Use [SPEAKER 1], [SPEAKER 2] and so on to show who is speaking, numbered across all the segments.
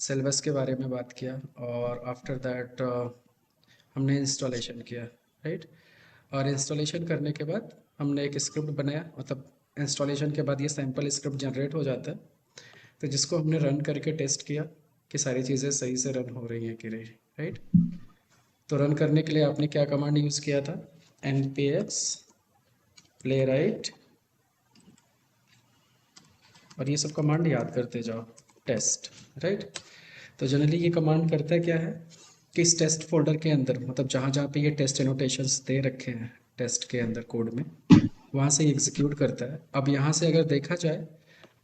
[SPEAKER 1] Syllabus के बारे में बात किया और आफ्टर दैट हमने इंस्टॉलेशन किया, राइट। और इंस्टॉलेशन करने के बाद हमने एक स्क्रिप्ट बनाया, मतलब इंस्टॉलेशन के बाद ये सैम्पल स्क्रिप्ट जनरेट हो जाता है, तो जिसको हमने रन करके टेस्ट किया कि सारी चीज़ें सही से रन हो रही हैं कि नहीं, राइट। तो रन करने के लिए आपने क्या कमांड यूज़ किया था? npx playwright, और ये सब कमांड याद करते जाओ, टेस्ट, राइट। तो जनरली ये कमांड करता है क्या है कि इस टेस्ट फोल्डर के अंदर, मतलब जहाँ जहाँ पे ये टेस्ट एनोटेशंस दे रखे हैं टेस्ट के अंदर कोड में, वहाँ से एग्जीक्यूट करता है। अब यहाँ से अगर देखा जाए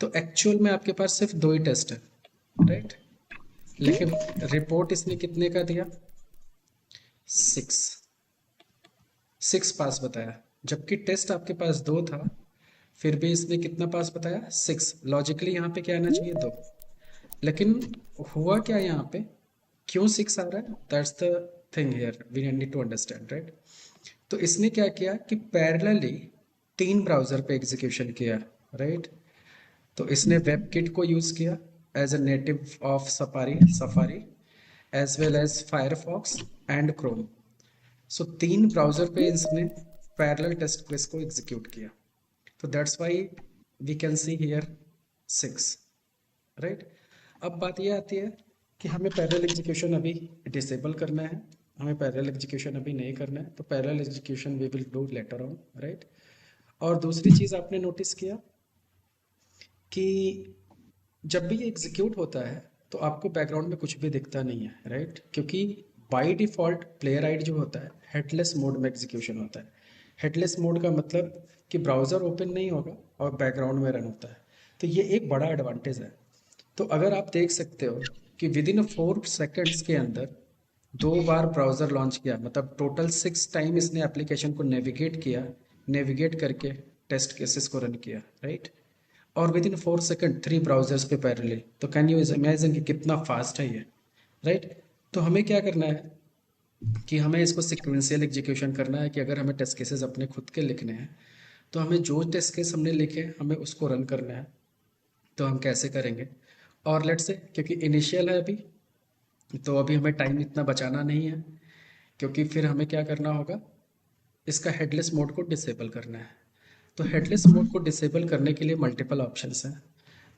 [SPEAKER 1] तो एक्चुअल में आपके पास सिर्फ 2 ही टेस्ट है, राइट। लेकिन रिपोर्ट इसने कितने का दिया? 6, 6 पास बताया, जबकि टेस्ट आपके पास 2 था, फिर भी इसने कितना पास बताया? 6। लॉजिकली यहाँ पे क्या आना चाहिए? 2। लेकिन हुआ क्या यहाँ पे? क्यों 6 आ रहा है? That's the thing here we need to understand, right. तो इसने क्या किया कि पैरेलली 3 ब्राउज़र पे एग्जीक्यूशन किया, राइट। तो इसने वेबकिट को यूज़ किया as a native of Safari Safari, as well as Firefox and Chrome. So 3 browser पे इसने पैरेलल टेस्ट केस को एग्जीक्यूट किया। तो that's why we can see here 6, right. अब बात ये आती है कि हमें पैरेलल एग्जीक्यूशन अभी डिसेबल करना है, हमें पैरेलल एग्जीक्यूशन अभी नहीं करना है, तो parallel execution we will do later on, right. और दूसरी चीज़ आपने नोटिस किया कि जब भी ये एग्जीक्यूट होता है तो आपको बैकग्राउंड में कुछ भी दिखता नहीं है, राइट। क्योंकि बाय डिफ़ॉल्ट प्ले राइट जो होता है हेडलेस मोड में एग्जीक्यूशन होता है। हेडलेस मोड का मतलब कि ब्राउज़र ओपन नहीं होगा और बैकग्राउंड में रन होता है। तो ये एक बड़ा एडवांटेज है। तो अगर आप देख सकते हो कि विद इन 4 सेकंड्स के अंदर 2 बार ब्राउज़र लॉन्च किया, मतलब टोटल 6 टाइम इसने एप्लीकेशन को नेविगेट किया, नेविगेट करके टेस्ट केसेस को रन किया, राइट। और विद इन 4 सेकंड 3 ब्राउजर्स पे पैरेलली, तो कैन यू इमेजिन कि कितना फास्ट है ये, राइट। तो हमें क्या करना है कि हमें इसको सिक्वेंशियल एग्जीक्यूशन करना है कि अगर हमें टेस्ट केसेस अपने खुद के लिखने हैं तो हमें जो टेस्ट केस हमने लिखे हमें उसको रन करना है। तो हम कैसे करेंगे? और लेट्स से क्योंकि इनिशियल है अभी, तो अभी हमें टाइम इतना बचाना नहीं है, क्योंकि फिर हमें क्या करना होगा, इसका हेडलेस मोड को डिसेबल करना है। तो हेडलेस मोड को डिसेबल करने के लिए मल्टीपल ऑप्शंस हैं।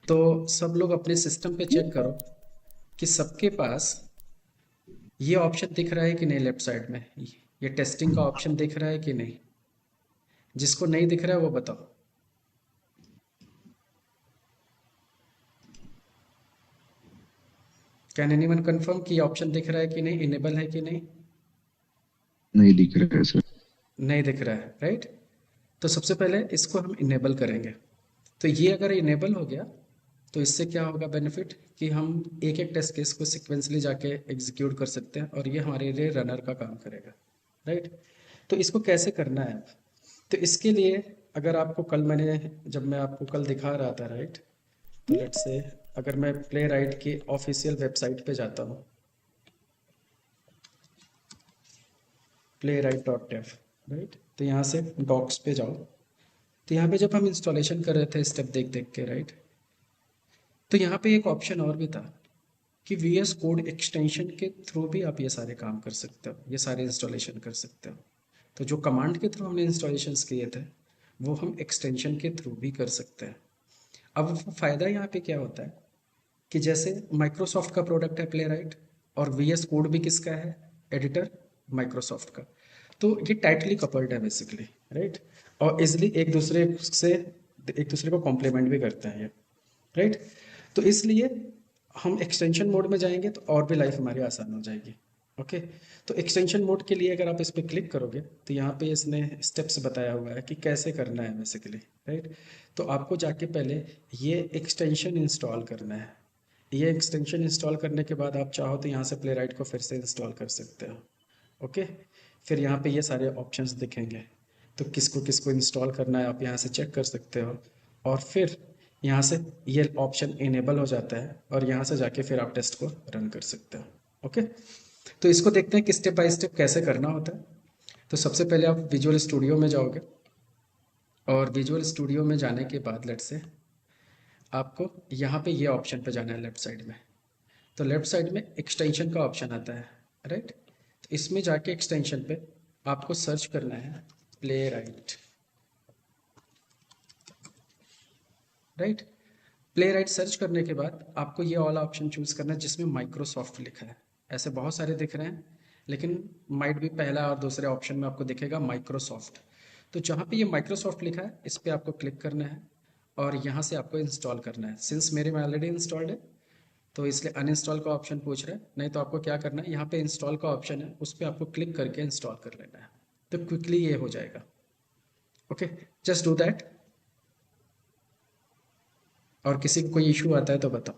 [SPEAKER 1] तो सब लोग अपने सिस्टम पे चेक करो कि सबके पास ये ऑप्शन दिख रहा है कि नहीं, लेफ्ट साइड में ये टेस्टिंग का ऑप्शन दिख रहा है कि नहीं। जिसको नहीं दिख रहा है वो बताओ। कैन एनीवन कंफर्म कि ऑप्शन दिख रहा है कि नहीं, इनेबल है कि नहीं?
[SPEAKER 2] नहीं दिख रहा है सर।
[SPEAKER 1] नहीं दिख रहा है, राइट। तो सबसे पहले इसको हम इनेबल करेंगे। तो ये अगर इनेबल हो गया तो इससे क्या होगा बेनिफिट कि हम एक एक टेस्ट केस को सिक्वेंसली जाके एग्जीक्यूट कर सकते हैं और ये हमारे लिए रनर का काम करेगा, राइट। तो इसको कैसे करना है? तो इसके लिए अगर आपको कल मैंने जब मैं आपको कल दिखा रहा था, राइट, तो लेट्स से अगर मैं प्ले राइट की ऑफिशियल वेबसाइट पे जाता हूँ, playwright.dev, राइट। तो यहाँ से डॉक्स पे जाओ। तो यहाँ पे जब हम इंस्टॉलेशन कर रहे थे स्टेप देख देख के, राइट, तो यहाँ पे एक ऑप्शन और भी था कि वी एस कोड एक्सटेंशन के थ्रू भी आप ये सारे काम कर सकते हो, ये सारे इंस्टॉलेशन कर सकते हो। तो जो कमांड के थ्रू हमने इंस्टॉलेशंस किए थे वो हम एक्सटेंशन के थ्रू भी कर सकते हैं। अब वो फ़ायदा यहाँ पे क्या होता है कि जैसे माइक्रोसॉफ्ट का प्रोडक्ट है प्ले राइट, और वी एस कोड भी किसका है? एडिटर माइक्रोसॉफ्ट का। तो ये टाइटली कपल्ड है बेसिकली, राइट। और इजली एक दूसरे को कॉम्प्लीमेंट भी करते हैं ये, राइट। तो इसलिए हम एक्सटेंशन मोड में जाएंगे तो और भी लाइफ हमारी आसान हो जाएगी। ओके। तो एक्सटेंशन मोड के लिए अगर आप इस पर क्लिक करोगे तो यहाँ पे इसने स्टेप्स बताया हुआ है कि कैसे करना है बेसिकली, राइट। तो आपको जाके पहले ये एक्सटेंशन इंस्टॉल करना है। ये एक्सटेंशन इंस्टॉल करने के बाद आप चाहो तो यहाँ से प्ले राइट को फिर से इंस्टॉल कर सकते हो। ओके। फिर यहाँ पे ये सारे ऑप्शंस दिखेंगे, तो किसको किसको इंस्टॉल करना है आप यहाँ से चेक कर सकते हो। और फिर यहाँ से ये ऑप्शन इनेबल हो जाता है और यहाँ से जाके फिर आप टेस्ट को रन कर सकते हो। ओके। तो इसको देखते हैं कि स्टेप बाय स्टेप कैसे करना होता है। तो सबसे पहले आप विजुअल स्टूडियो में जाओगे, और विजुअल स्टूडियो में जाने के बाद लेट से आपको यहाँ पे ये ऑप्शन पे जाना है लेफ्ट साइड में। तो लेफ्ट साइड में एक्सटेंशन का ऑप्शन आता है, राइट। तो इसमें जाके एक्सटेंशन पे आपको सर्च करना है play right, right. Play right search करने के बाद आपको ये वाला ऑप्शन चूज करना है जिसमें माइक्रोसॉफ्ट लिखा है। ऐसे बहुत सारे दिख रहे हैं, लेकिन माइट भी पहला और दूसरे ऑप्शन में आपको दिखेगा माइक्रोसॉफ्ट। तो जहाँ पे ये माइक्रोसॉफ्ट लिखा है इस पर आपको क्लिक करना है और यहाँ से आपको इंस्टॉल करना है। सिंस मेरे में ऑलरेडी इंस्टॉल्ड है तो इसलिए अनइंस्टॉल का ऑप्शन पूछ रहा है, नहीं तो आपको क्या करना है, यहाँ पे इंस्टॉल का ऑप्शन है उस पर आपको क्लिक करके इंस्टॉल कर लेना है, तो क्विकली ये हो जाएगा। Okay, just do that. और किसी को कोई इशू आता है तो बताओ।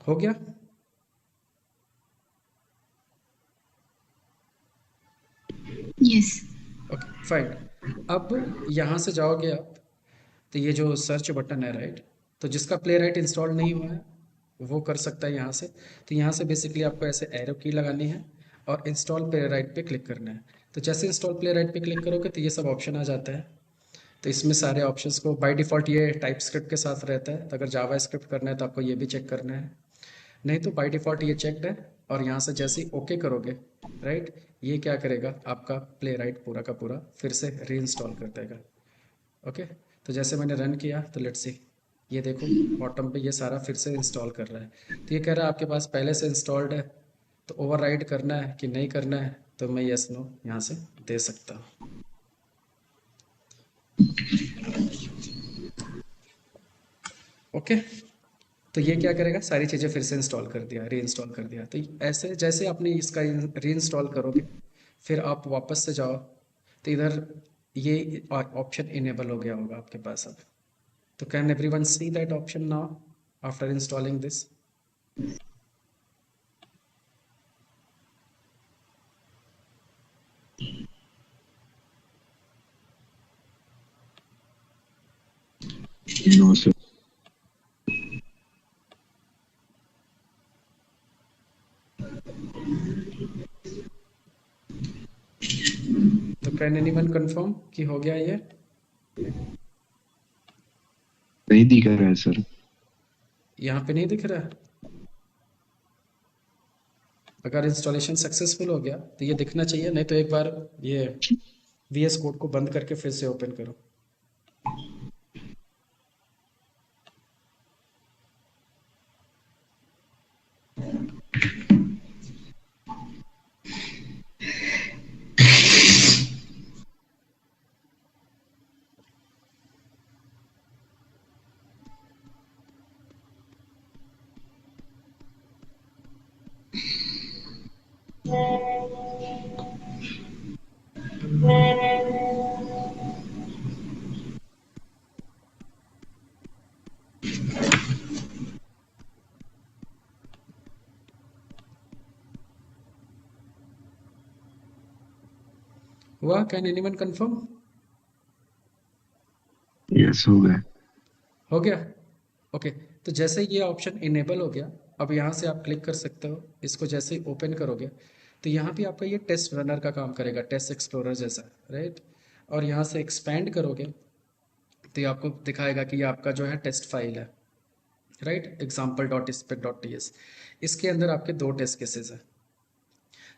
[SPEAKER 1] हो गया?
[SPEAKER 3] यस।
[SPEAKER 1] Okay fine. अब यहाँ से जाओगे आप, तो ये जो सर्च बटन है, राइट, तो जिसका प्ले राइट इंस्टॉल नहीं हुआ है वो कर सकता है यहाँ से। तो यहाँ से बेसिकली आपको ऐसे एरो की लगानी है और इंस्टॉल प्ले राइट पे क्लिक करना है। तो जैसे इंस्टॉल प्ले राइट पे क्लिक करोगे तो ये सब ऑप्शन आ जाता है। तो इसमें सारे ऑप्शंस को बाय डिफ़ॉल्ट ये टाइप स्क्रिप्ट के साथ रहता है, तो अगर जावा स्क्रिप्ट करना है तो आपको ये भी चेक करना है, नहीं तो बाय डिफ़ॉल्ट ये चेक्ड है। और यहाँ से जैसे ही ओके करोगे, राइट, ये क्या करेगा, आपका प्ले राइट पूरा का पूरा फिर से री इंस्टॉल कर देगा। ओके, तो जैसे मैंने रन किया तो लेट्स सी, ये देखो बॉटम पे ये सारा फिर से इंस्टॉल कर रहा है। तो ये कह रहा है आपके पास पहले से इंस्टॉल्ड है, तो ओवरराइड करना है कि नहीं करना है, तो मैं यस नो यहाँ से दे सकता हूँ। ओके, तो ये क्या करेगा, सारी चीज़ें फिर से इंस्टॉल कर दिया, री इंस्टॉल कर दिया। तो ऐसे जैसे आपने इसका री इंस्टॉल करोगे फिर आप वापस से जाओ तो इधर ये ऑप्शन इनेबल हो गया होगा आपके पास अब। तो can everyone see that option now after installing this?
[SPEAKER 2] No sir.
[SPEAKER 1] तो कैन एनीवन कंफर्म कि हो गया ये?
[SPEAKER 2] नहीं दिख रहा है सर।
[SPEAKER 1] यहाँ पे नहीं दिख रहा है? अगर इंस्टॉलेशन सक्सेसफुल हो गया तो ये दिखना चाहिए, नहीं तो एक बार ये VS कोड को बंद करके फिर से ओपन करो। हुआ? Can anyone confirm?
[SPEAKER 2] यस हो गया।
[SPEAKER 1] हो गया? ओके, तो जैसे ये ऑप्शन इनेबल हो गया, अब यहाँ से आप क्लिक कर सकते हो। इसको जैसे ही ओपन करोगे तो यहाँ भी आपका ये टेस्ट रनर का काम करेगा, टेस्ट एक्सप्लोरर जैसा, राइट। और यहाँ से एक्सपैंड करोगे तो ये आपको दिखाएगा कि ये आपका जो है टेस्ट फाइल है, राइट, example.spec.ts। इसके अंदर आपके 2 टेस्ट केसेस हैं।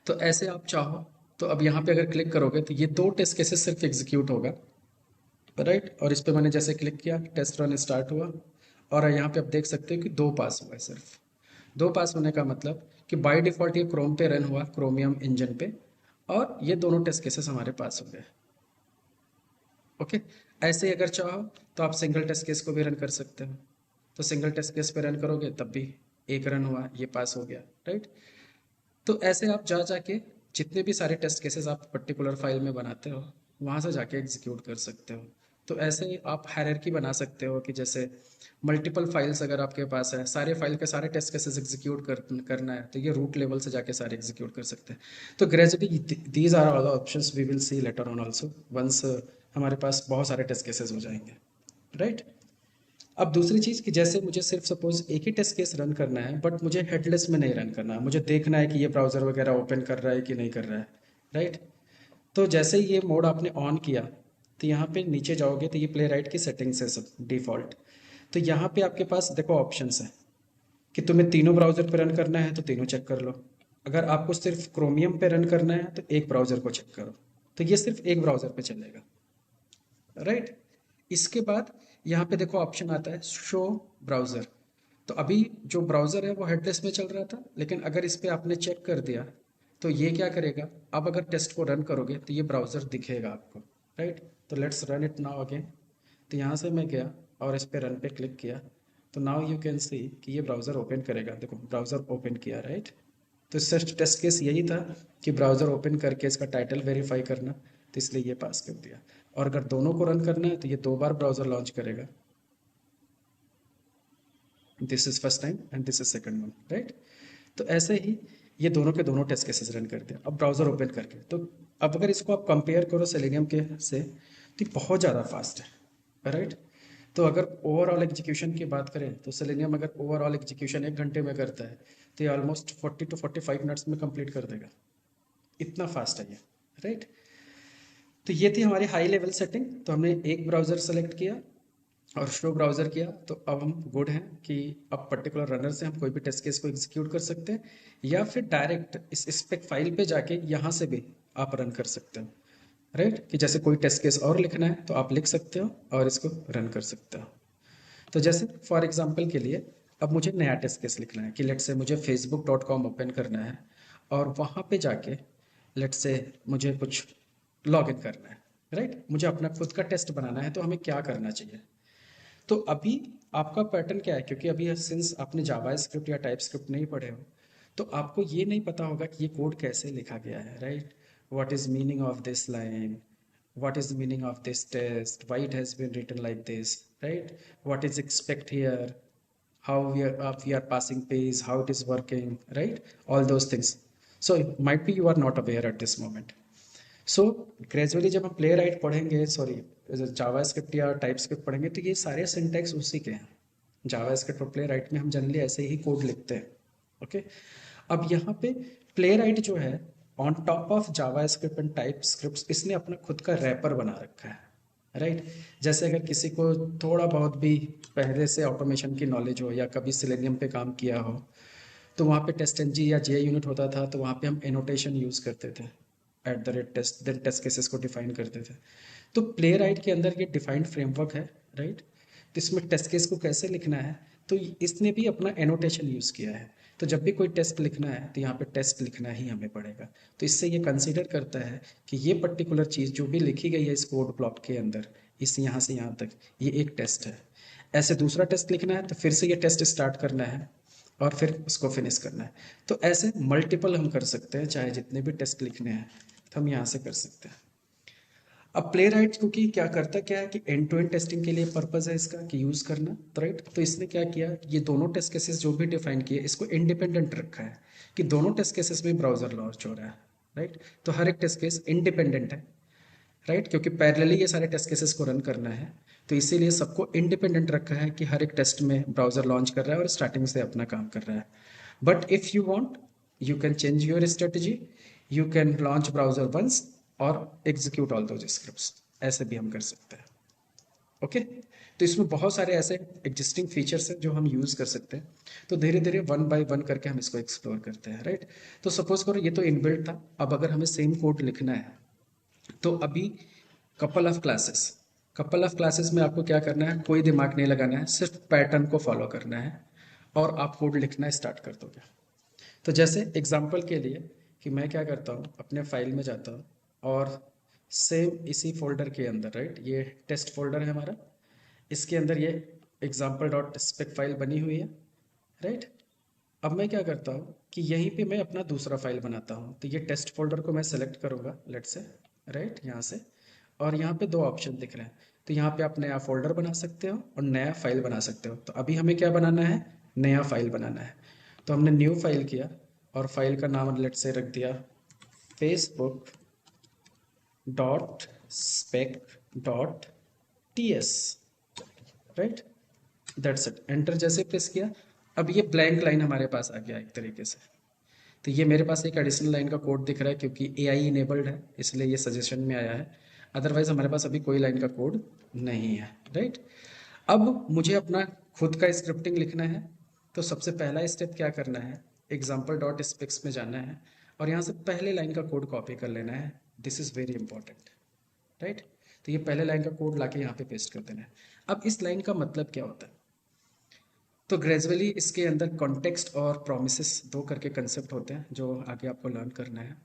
[SPEAKER 1] तो ऐसे आप चाहो तो अब यहाँ पे अगर क्लिक करोगे तो ये 2 टेस्ट केसेस सिर्फ एग्जीक्यूट होगा, राइट। और इस पे मैंने जैसे क्लिक किया टेस्ट रन स्टार्ट हुआ और यहाँ पे आप देख सकते हो कि 2 पास हुआ है। सिर्फ 2 पास होने का मतलब कि बाय डिफ़ॉल्ट ये क्रोम पे रन हुआ, क्रोमियम इंजन पे, और ये दोनों टेस्ट केसेस हमारे पास हो गए। ओके, ऐसे ही अगर चाहो तो आप सिंगल टेस्ट केस को भी रन कर सकते हो। तो सिंगल टेस्ट केस पे रन करोगे तब भी 1 रन हुआ, ये पास हो गया, राइट। तो ऐसे आप जा जाके जितने भी सारे टेस्ट केसेस आप पर्टिकुलर फाइल में बनाते हो वहाँ से जाके एग्जीक्यूट कर सकते हो। तो ऐसे ही आप हायरार्की बना सकते हो कि जैसे मल्टीपल फाइल्स अगर आपके पास है, सारे फाइल के सारे टेस्ट केसेस एग्जीक्यूट करना है तो ये रूट लेवल से जाके सारे एग्जीक्यूट कर सकते हैं। तो gradually these are all options we will see later on also once हमारे पास बहुत सारे टेस्ट केसेस हो जाएंगे, राइट। अब दूसरी चीज़ कि जैसे मुझे सिर्फ सपोज एक ही टेस्ट केस रन करना है, बट मुझे हेडलेस में नहीं रन करना है, मुझे देखना है कि ये ब्राउज़र वगैरह ओपन कर रहा है कि नहीं कर रहा है, राइट। तो जैसे ही ये मोड आपने ऑन किया, तो यहाँ पे नीचे जाओगे तो ये प्ले राइट की सेटिंग्स है सब डिफ़ॉल्ट। तो यहाँ पे आपके पास देखो ऑप्शंस है कि तुम्हें तीनों ब्राउज़र पे रन करना है तो तीनों चेक कर लो, अगर आपको सिर्फ क्रोमियम पे रन करना है तो एक ब्राउज़र को चेक करो, तो ये सिर्फ एक ब्राउज़र पे चलेगा, राइट। इसके बाद यहाँ पे देखो ऑप्शन आता है शो ब्राउज़र। तो अभी जो ब्राउज़र है वो हेडलेस में चल रहा था, लेकिन अगर इस पे आपने चेक कर दिया तो ये क्या करेगा, अब अगर टेस्ट को रन करोगे तो ये ब्राउज़र दिखेगा आपको, राइट। तो let's run it now again. तो यहाँ से मैं गया और इस पे रन पे क्लिक किया, तो नाउ यू कैन सी कि ये ब्राउज़र ओपन करेगा। देखो ब्राउज़र ओपन किया, राइट। तो इससे टेस्ट केस यही था कि ब्राउज़र ओपन करके इसका टाइटल वेरीफाई करना, तो इसलिए ये पास कर दिया। और अगर दोनों को रन करना है तो ये 2 बार ब्राउज़र लॉन्च करेगा, this is first time and this is second one, right. तो ऐसे ही ये दोनों के दोनों टेस्ट केसेस रन कर दिया अब ब्राउज़र ओपन करके। तो अब अगर इसको आप कंपेयर करो सेलेनियम के से, तो ये बहुत ज़्यादा फास्ट है, राइट। तो अगर ओवरऑल एग्जीक्यूशन की बात करें तो सेलेनियम अगर ओवरऑल एग्जीक्यूशन 1 घंटे में करता है तो ये ऑलमोस्ट 40 to 45 मिनट्स में कंप्लीट कर देगा, इतना फास्ट है ये, राइट। तो ये थी हमारी हाई लेवल सेटिंग। तो हमने एक ब्राउज़र सेलेक्ट किया और शो ब्राउज़र किया, तो अब हम गुड हैं कि अब पर्टिकुलर रनर से हम कोई भी टेस्ट केस को एग्जीक्यूट कर सकते हैं, या फिर डायरेक्ट इस स्पेक फाइल पे जाके यहाँ से भी आप रन कर सकते हो, राइट। कि जैसे कोई टेस्ट केस और लिखना है तो आप लिख सकते हो और इसको रन कर सकते हो। तो जैसे फॉर एग्जांपल के लिए अब मुझे नया टेस्ट केस लिखना है कि लेट से मुझे facebook.com ओपन करना है और वहाँ पे जाके लेट से मुझे कुछ लॉगिन करना है, राइट। मुझे अपना खुद का टेस्ट बनाना है, तो हमें क्या करना चाहिए। तो अभी आपका पैटर्न क्या है, क्योंकि अभी सिंस आपने जावा स्क्रिप्ट या टाइप स्क्रिप्ट नहीं पढ़े हो, तो आपको ये नहीं पता होगा कि ये कोड कैसे लिखा गया है, right. What is meaning of this line, what is the meaning of this test, why it has been written like this, right, what is expect here, how we are passing pace, how it is working, right, all those things. So might be you are not aware at this moment. So gradually जब हम play right पढ़ेंगे, sorry जावा script या type script पढ़ेंगे, तो ये सारे syntax उसी के हैं। जावा स्क्रिप्ट और प्ले राइट में हम जनरली ऐसे ही कोड लिखते हैं, ओके। अब यहाँ पे प्ले राइट जो है on top of Java script and type script, इसने अपना खुद का रैपर बना रखा है, राइट। जैसे अगर किसी को थोड़ा बहुत भी पहले से ऑटोमेशन की नॉलेज हो या कभी सिलेनियम पे काम किया हो, तो वहाँ पे टेस्ट एन जी या जे यूनिट होता था, तो वहाँ पे हम एनोटेशन यूज़ करते थे @टेस्ट, देन टेस्ट केसेस को डिफाइन करते थे। तो प्ले राइट के अंदर ये डिफाइंड फ्रेमवर्क है, राइट। तो इसमें टेस्ट केस को कैसे लिखना है, तो इसने भी अपना एनोटेशन यूज़ किया है। तो जब भी कोई टेस्ट लिखना है तो यहाँ पे टेस्ट लिखना ही हमें पड़ेगा। तो इससे ये कंसीडर करता है कि ये पर्टिकुलर चीज़ जो भी लिखी गई है इस कोड ब्लॉक के अंदर, इस यहाँ से यहाँ तक, ये एक टेस्ट है। ऐसे दूसरा टेस्ट लिखना है तो फिर से ये टेस्ट स्टार्ट करना है और फिर उसको फिनिश करना है। तो ऐसे मल्टीपल हम कर सकते हैं, चाहे जितने भी टेस्ट लिखने हैं तो हम यहाँ से कर सकते हैं। अब प्ले राइट क्योंकि क्या करता क्या है कि एंड टू एंड टेस्टिंग के लिए पर्पज़ है इसका कि यूज़ करना, तो राइट। तो इसने क्या किया, ये दोनों टेस्ट केसेस जो भी डिफाइन किए इसको इंडिपेंडेंट रखा है कि दोनों टेस्ट केसेस में ब्राउज़र लॉन्च हो रहा है, राइट। तो हर एक टेस्ट केस इंडिपेंडेंट है, राइट, क्योंकि पैरेलली ये सारे टेस्ट केसेस को रन करना है। तो इसीलिए सबको इंडिपेंडेंट रखा है कि हर एक टेस्ट में ब्राउज़र लॉन्च कर रहा है और स्टार्टिंग से अपना काम कर रहा है। But if you want you can change your strategy, you can launch browser once और एग्जीक्यूट ऑल दोज स्क्रिप्ट्स, ऐसे भी हम कर सकते हैं, ओके। तो इसमें बहुत सारे ऐसे एग्जिस्टिंग फीचर्स हैं जो हम यूज़ कर सकते हैं। तो धीरे धीरे वन बाय वन करके हम इसको एक्सप्लोर करते हैं, राइट। तो सपोज करो ये तो इनबिल्ट था, अब अगर हमें सेम कोड लिखना है तो अभी कपल ऑफ क्लासेस में आपको क्या करना है, कोई दिमाग नहीं लगाना है, सिर्फ पैटर्न को फॉलो करना है और आप कोड लिखना स्टार्ट कर दोगे। तो जैसे एग्जांपल के लिए कि मैं क्या करता हूँ, अपने फाइल में जाता हूँ और सेम इसी फोल्डर के अंदर, राइट, ये टेस्ट फोल्डर है हमारा, इसके अंदर ये example.spec फाइल बनी हुई है, राइट। अब मैं क्या करता हूँ कि यहीं पे मैं अपना दूसरा फाइल बनाता हूँ। तो ये टेस्ट फोल्डर को मैं सेलेक्ट करूँगा लेट से, राइट, यहाँ से, और यहाँ पे 2 ऑप्शन दिख रहे हैं। तो यहाँ पे आप नया फोल्डर बना सकते हो और नया फाइल बना सकते हो। तो अभी हमें क्या बनाना है, नया फाइल बनाना है। तो हमने न्यू फाइल किया और फाइल का नाम लेट से रख दिया facebook.spec.ts, right. That's it. Enter जैसे प्रेस किया, अब ये ब्लैंक लाइन हमारे पास आ गया एक तरीके से। तो ये मेरे पास एक एडिशनल लाइन का कोड दिख रहा है क्योंकि एआई इनेबल्ड है, इसलिए ये सजेशन में आया है। अदरवाइज हमारे पास अभी कोई लाइन का कोड नहीं है, राइट। अब मुझे अपना खुद का स्क्रिप्टिंग लिखना है, तो सबसे पहला स्टेप क्या करना है, एग्जाम्पल डॉट स्पेक्स में जाना है और यहाँ से पहले लाइन का कोड कॉपी कर लेना है। This is very important, right. तो ये पहले लाइन का कोड लाके यहाँ पे पेस्ट कर देना है। अब इस लाइन का मतलब क्या होता है, तो ग्रेजुअली इसके अंदर कॉन्टेक्स्ट और प्रोमिसेस दो करके कंसेप्ट होते हैं जो आगे आपको लर्न करना है।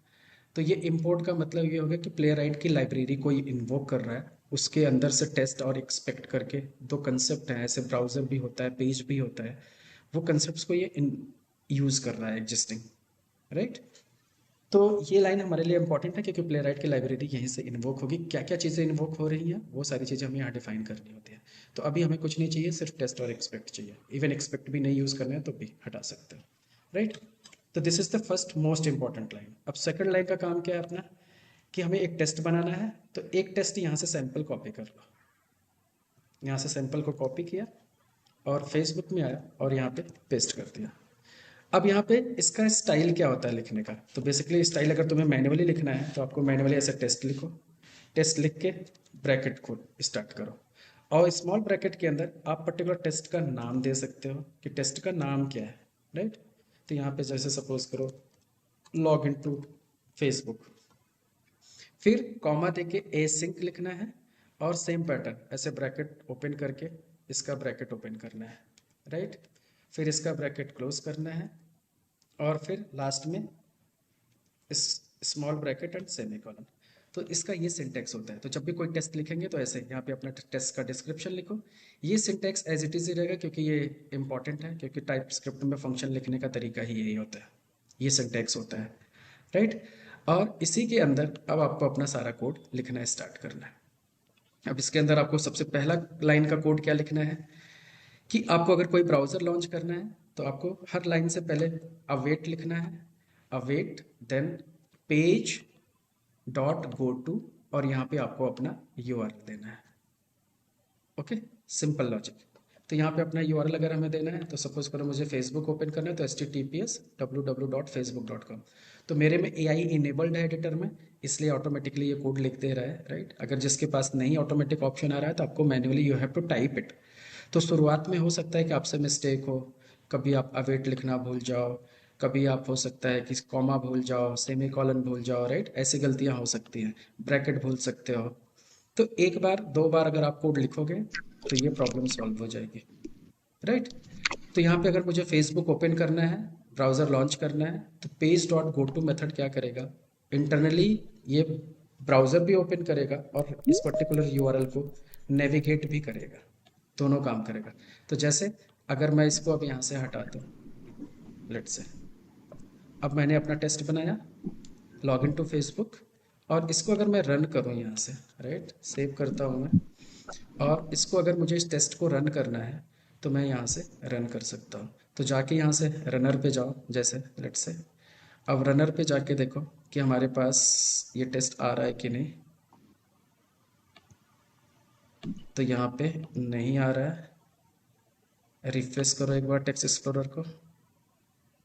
[SPEAKER 1] तो ये इंपोर्ट का मतलब ये होगा कि प्ले राइट की लाइब्रेरी कोई इन्वोक कर रहा है, उसके अंदर से टेस्ट और एक्सपेक्ट करके दो कंसेप्ट हैं, ऐसे ब्राउज़र भी होता है, पेज भी होता है, वो कंसेप्ट को ये यूज़ कर रहा है एग्जिस्टिंग, राइट। तो ये लाइन हमारे लिए इंपॉर्टेंट है क्योंकि प्ले राइट की लाइब्रेरी यहीं से इन्वोक होगी। क्या क्या चीज़ें इन्वोक हो रही हैं वो सारी चीज़ें हमें यहाँ डिफाइन करनी होती है। तो अभी हमें कुछ नहीं चाहिए, सिर्फ टेस्ट और एक्सपेक्ट चाहिए। इवन एक्सपेक्ट भी नहीं यूज़ करना है तो भी हटा सकते हो, राइट। तो this is the first most important line. अब सेकंड लाइन का काम क्या है अपना, कि हमें एक टेस्ट बनाना है। तो एक टेस्ट यहाँ से सैंपल कॉपी कर लो, यहाँ से सैंपल को कॉपी किया और फेसबुक में आया और यहाँ पे पेस्ट कर दिया। अब यहाँ पे इसका स्टाइल क्या होता है लिखने का, तो बेसिकली स्टाइल अगर तुम्हें मैन्युअली लिखना है तो आपको मैन्युअली ऐसे टेस्ट लिखो, टेस्ट लिख के ब्रैकेट को स्टार्ट करो और स्मॉल ब्रैकेट के अंदर आप पर्टिकुलर टेस्ट का नाम दे सकते हो कि टेस्ट का नाम क्या है, राइट। तो यहाँ पे जैसे सपोज करो लॉग इन टू फेसबुक, फिर कॉमा देके एसिंक लिखना है और सेम पैटर्न ऐसे ब्रैकेट ओपन करके इसका ब्रैकेट ओपन करना है, राइट। फिर इसका ब्रैकेट क्लोज करना है और फिर लास्ट में इस स्मॉल ब्रैकेट एंड सेमीकोलन। तो इसका ये सिंटेक्स होता है। तो जब भी कोई टेस्ट लिखेंगे तो ऐसे यहाँ पे अपना टेस्ट का डिस्क्रिप्शन लिखो। ये सिंटेक्स एज इट इज़ ही रहेगा क्योंकि ये इंपॉर्टेंट है, क्योंकि टाइप स्क्रिप्ट में फंक्शन लिखने का तरीका ही यही होता है, ये सिंटेक्स होता है, राइट। और इसी के अंदर अब आपको अपना सारा कोड लिखना स्टार्ट करना है। अब इसके अंदर आपको सबसे पहला लाइन का कोड क्या लिखना है कि आपको अगर कोई ब्राउज़र लॉन्च करना है तो आपको हर लाइन से पहले अवेट लिखना है, await then page dot go to और यहाँ पे आपको अपना यूआरएल देना है। Okay, simple logic. तो यहाँ पे अपना यूआरएल अगर हमें देना है तो सपोज करो मुझे फेसबुक ओपन करना है तो https://www.facebook.com। तो मेरे में एआई इनेबल्ड है एडिटर में, इसलिए ऑटोमेटिकली ये कोड लिख दे रहा है, राइट। अगर जिसके पास नहीं ऑटोमेटिक ऑप्शन आ रहा है तो आपको manually you have to type it. तो शुरुआत में हो सकता है कि आपसे मिस्टेक हो, कभी आप अवेट लिखना भूल जाओ, कभी आप हो सकता है कि कॉमा भूल जाओ, सेमी कॉलन भूल जाओ, राइट। ऐसी गलतियां हो सकती हैं, ब्रैकेट भूल सकते हो। तो एक बार दो बार अगर आप कोड लिखोगे तो ये प्रॉब्लम सॉल्व हो जाएगी, राइट। तो यहाँ पे अगर मुझे फेसबुक ओपन करना है, ब्राउज़र लॉन्च करना है, तो page dot go to method क्या करेगा, इंटरनली ये ब्राउज़र भी ओपन करेगा और इस पर्टिकुलर यूआरएल को नेविगेट भी करेगा, दोनों काम करेगा। तो जैसे अगर मैं इसको अब यहाँ से हटा दूँ, लेट्स से अब मैंने अपना टेस्ट बनाया, लॉग इन टू फेसबुक, और इसको अगर मैं रन करूँ यहाँ से, राइट, सेव करता हूँ मैं, और इसको अगर मुझे इस टेस्ट को रन करना है तो मैं यहाँ से रन कर सकता हूँ। तो जाके यहाँ से रनर पे जाओ, जैसे लेट्स से अब रनर पे जाके देखो कि हमारे पास ये टेस्ट आ रहा है कि नहीं। तो यहाँ पे नहीं आ रहा है। रिफ्रेश करो एक बार टेक्स्ट एक्सप्लोरर को,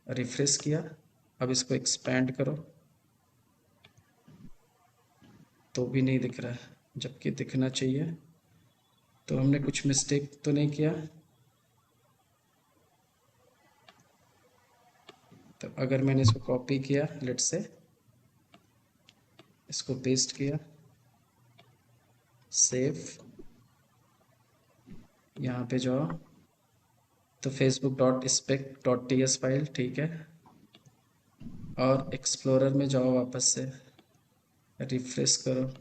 [SPEAKER 1] रिफ्रेश किया, अब इसको एक्सपैंड करो तो भी नहीं दिख रहा है, जबकि दिखना चाहिए। तो हमने कुछ मिस्टेक तो नहीं किया। तो अगर मैंने इसको कॉपी किया, लेट्स से इसको पेस्ट किया, सेव, यहाँ पे जाओ तो facebook.spec.ts फाइल, ठीक है, और एक्सप्लोरर में जाओ, वापस से रिफ्रेश करो,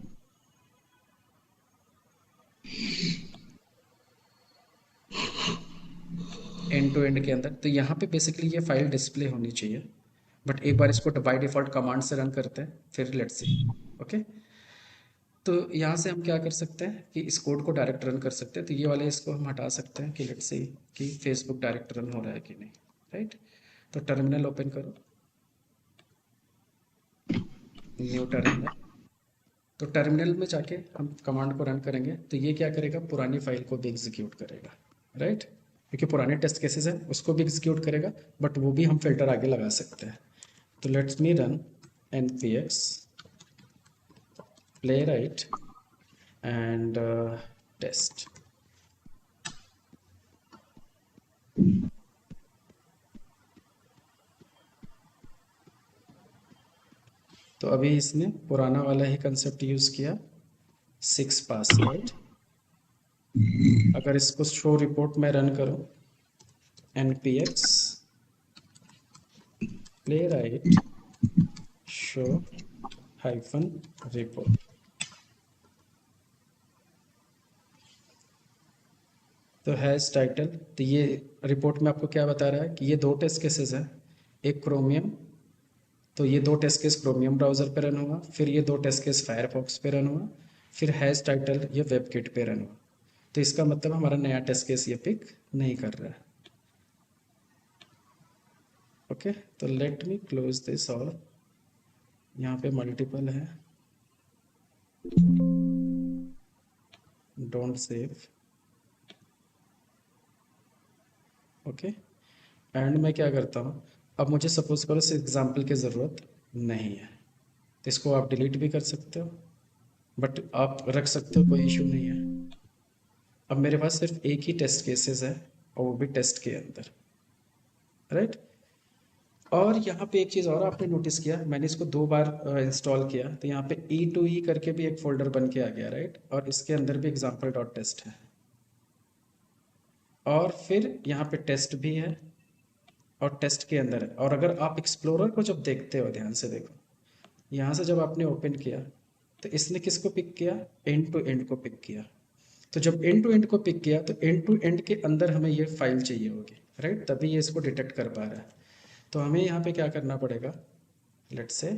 [SPEAKER 1] एंड टू एंड के अंदर। तो यहाँ पे बेसिकली ये फाइल डिस्प्ले होनी चाहिए, बट एक बार इसको बाय डिफ़ॉल्ट कमांड से रन करते हैं, फिर लेट्स सी। ओके, तो यहाँ से हम क्या कर सकते हैं कि इस कोड को डायरेक्ट रन कर सकते हैं। तो ये वाले इसको हम हटा सकते हैं कि लेट्स सी कि फेसबुक डायरेक्ट रन हो रहा है कि नहीं, राइट। तो टर्मिनल ओपन करो, न्यू टर्मिनल। तो टर्मिनल में जाके हम कमांड को रन करेंगे तो ये क्या करेगा, पुरानी फाइल को भी एग्जीक्यूट करेगा, राइट। क्योंकि पुराने टेस्ट केसेस हैं उसको भी एग्जीक्यूट करेगा, बट वो भी हम फिल्टर आगे लगा सकते हैं। तो let's me run npx playwright and test। तो अभी इसने पुराना वाला ही कंसेप्ट यूज किया, 6 पास, राइट। अगर इसको शो रिपोर्ट में रन करूं, npx playwright show hyphen report, तो हैज टाइटल। तो ये रिपोर्ट में आपको क्या बता रहा है कि ये 2 टेस्ट केसेस हैं, एक क्रोमियम, तो ये 2 टेस्ट केस क्रोमियम ब्राउज़र पे रन होगा, फिर ये 2 टेस्ट केस फायरफॉक्स पे रन हुआ, फिर हैज़ टाइटल ये वेबकिट पे रन हुआ। तो इसका मतलब हमारा नया टेस्ट केस ये पिक नहीं कर रहा है। ओके, तो लेट मी क्लोज दिस, और यहाँ पे मल्टीपल है, डोंट सेव। ओके, एंड मैं क्या करता हूँ, अब मुझे सपोज करो इस एग्जाम्पल की ज़रूरत नहीं है, तो इसको आप डिलीट भी कर सकते हो, बट आप रख सकते हो, कोई इशू नहीं है। अब मेरे पास सिर्फ एक ही टेस्ट केसेस है और वो भी टेस्ट के अंदर, राइट। और यहाँ पे एक चीज़ और आपने नोटिस किया, मैंने इसको 2 बार इंस्टॉल किया, तो यहाँ पे e2e करके भी एक फोल्डर बन के आ गया, राइट, और इसके अंदर भी example.txt है, और फिर यहाँ पे टेस्ट भी है और टेस्ट के अंदर है। और अगर आप एक्सप्लोरर को जब देखते हो, ध्यान से देखो, यहाँ से जब आपने ओपन किया तो इसने किसको पिक किया, एंड टू एंड को पिक किया। तो जब एंड टू एंड को पिक किया तो एंड टू एंड के अंदर हमें ये फाइल चाहिए होगी, राइट, तभी ये इसको डिटेक्ट कर पा रहा है। तो हमें यहाँ पे क्या करना पड़ेगा, लेट्स से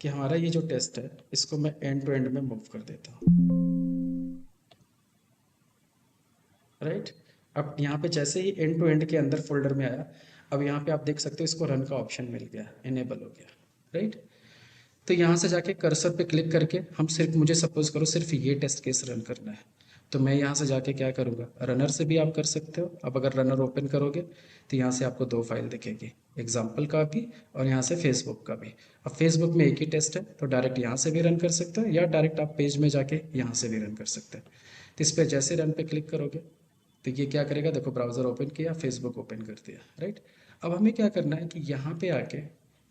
[SPEAKER 1] कि हमारा ये जो टेस्ट है इसको मैं एंड टू एंड में मूव कर देता हूँ, राइट। अब यहाँ पे जैसे ही एंड टू एंड के अंदर फोल्डर में आया, अब यहाँ पे आप देख सकते हो इसको रन का ऑप्शन मिल गया, इनेबल हो गया, राइट। तो यहाँ से जाके कर्सर पे क्लिक करके हम सिर्फ, मुझे सपोज करो सिर्फ ये टेस्ट केस रन करना है, तो मैं यहाँ से जाके क्या करूँगा, रनर से भी आप कर सकते हो। अब अगर रनर ओपन करोगे तो यहाँ से आपको 2 फाइल दिखेगी, एग्जाम्पल का भी और यहाँ से फेसबुक का भी। अब फेसबुक में एक ही टेस्ट है तो डायरेक्ट यहाँ से भी रन कर सकते हो, या डायरेक्ट आप पेज में जाके यहाँ से भी रन कर सकते हैं। तो इस पर जैसे रन पे क्लिक करोगे तो ये क्या करेगा, देखो ब्राउज़र ओपन किया, फेसबुक ओपन कर दिया, राइट। अब हमें क्या करना है कि यहाँ पे आके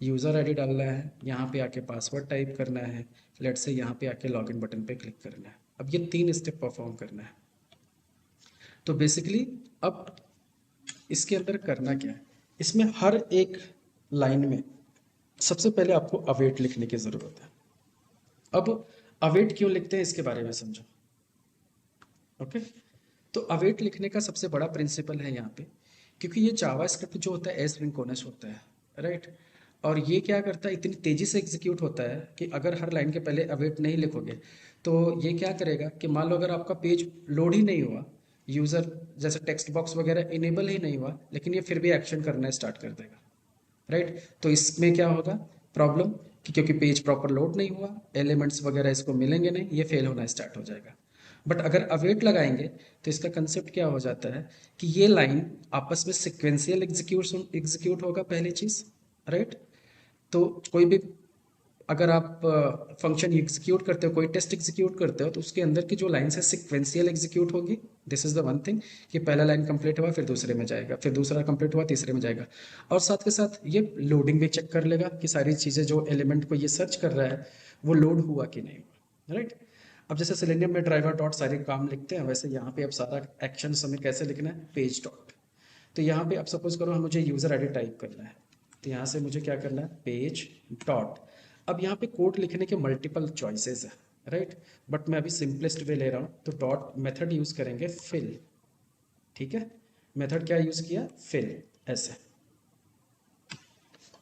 [SPEAKER 1] यूज़र आईडी डालना है, यहाँ पे आके पासवर्ड टाइप करना है, लेट से यहाँ पे आके लॉगिन बटन पे क्लिक करना है। अब ये 3 स्टेप परफॉर्म करना है। तो बेसिकली अब इसके अंदर करना क्या है, इसमें हर एक लाइन में सबसे पहले आपको अवेट लिखने की ज़रूरत है। अब अवेट क्यों लिखते हैं इसके बारे में समझो, ओके। तो अवेट लिखने का सबसे बड़ा प्रिंसिपल है यहाँ पे, क्योंकि ये जावास्क्रिप्ट जो होता है एसिंक्रोनस होता है, राइट। और ये क्या करता है, इतनी तेज़ी से एग्जीक्यूट होता है कि अगर हर लाइन के पहले अवेट नहीं लिखोगे तो ये क्या करेगा कि मान लो अगर आपका पेज लोड ही नहीं हुआ, यूज़र जैसे टेक्स्ट बॉक्स वगैरह इनेबल ही नहीं हुआ, लेकिन ये फिर भी एक्शन करना स्टार्ट कर देगा, राइट। तो इसमें क्या होगा प्रॉब्लम, कि क्योंकि पेज प्रॉपर लोड नहीं हुआ, एलिमेंट्स वगैरह इसको मिलेंगे नहीं, ये फेल होना स्टार्ट हो जाएगा। बट अगर अवेट लगाएंगे तो इसका कंसेप्ट क्या हो जाता है कि ये लाइन आपस में सिक्वेंशियल एग्जीक्यूट होगा, पहली चीज़, राइट। तो कोई भी अगर आप फंक्शन एग्जीक्यूट करते हो, कोई टेस्ट एग्जीक्यूट करते हो, तो उसके अंदर की जो लाइन है सिक्वेंशियल एग्जीक्यूट होगी। This is the one thing कि पहला लाइन कंप्लीट हुआ फिर दूसरे में जाएगा, फिर दूसरा कंप्लीट हुआ तीसरे में जाएगा, और साथ के साथ ये लोडिंग भी चेक कर लेगा कि सारी चीज़ें जो एलिमेंट को ये सर्च कर रहा है वो लोड हुआ कि नहीं हुआ, राइट। अब जैसे सेलेनियम में ड्राइवर डॉट सारे काम लिखते हैं, वैसे यहाँ पे अब सारा एक्शन हमें कैसे लिखना है, पेज डॉट। तो यहाँ पे अब सपोज करो हम, मुझे यूज़र आईडी टाइप करना है, तो यहाँ से मुझे क्या करना है, पेज डॉट। अब यहाँ पे कोड लिखने के मल्टीपल चॉइसेस है, राइट, बट मैं अभी सिंपलेस्ट वे ले रहा हूँ, तो डॉट मेथड यूज़ करेंगे फिल, ठीक है। मेथड क्या यूज़ किया, फिल, ऐसे।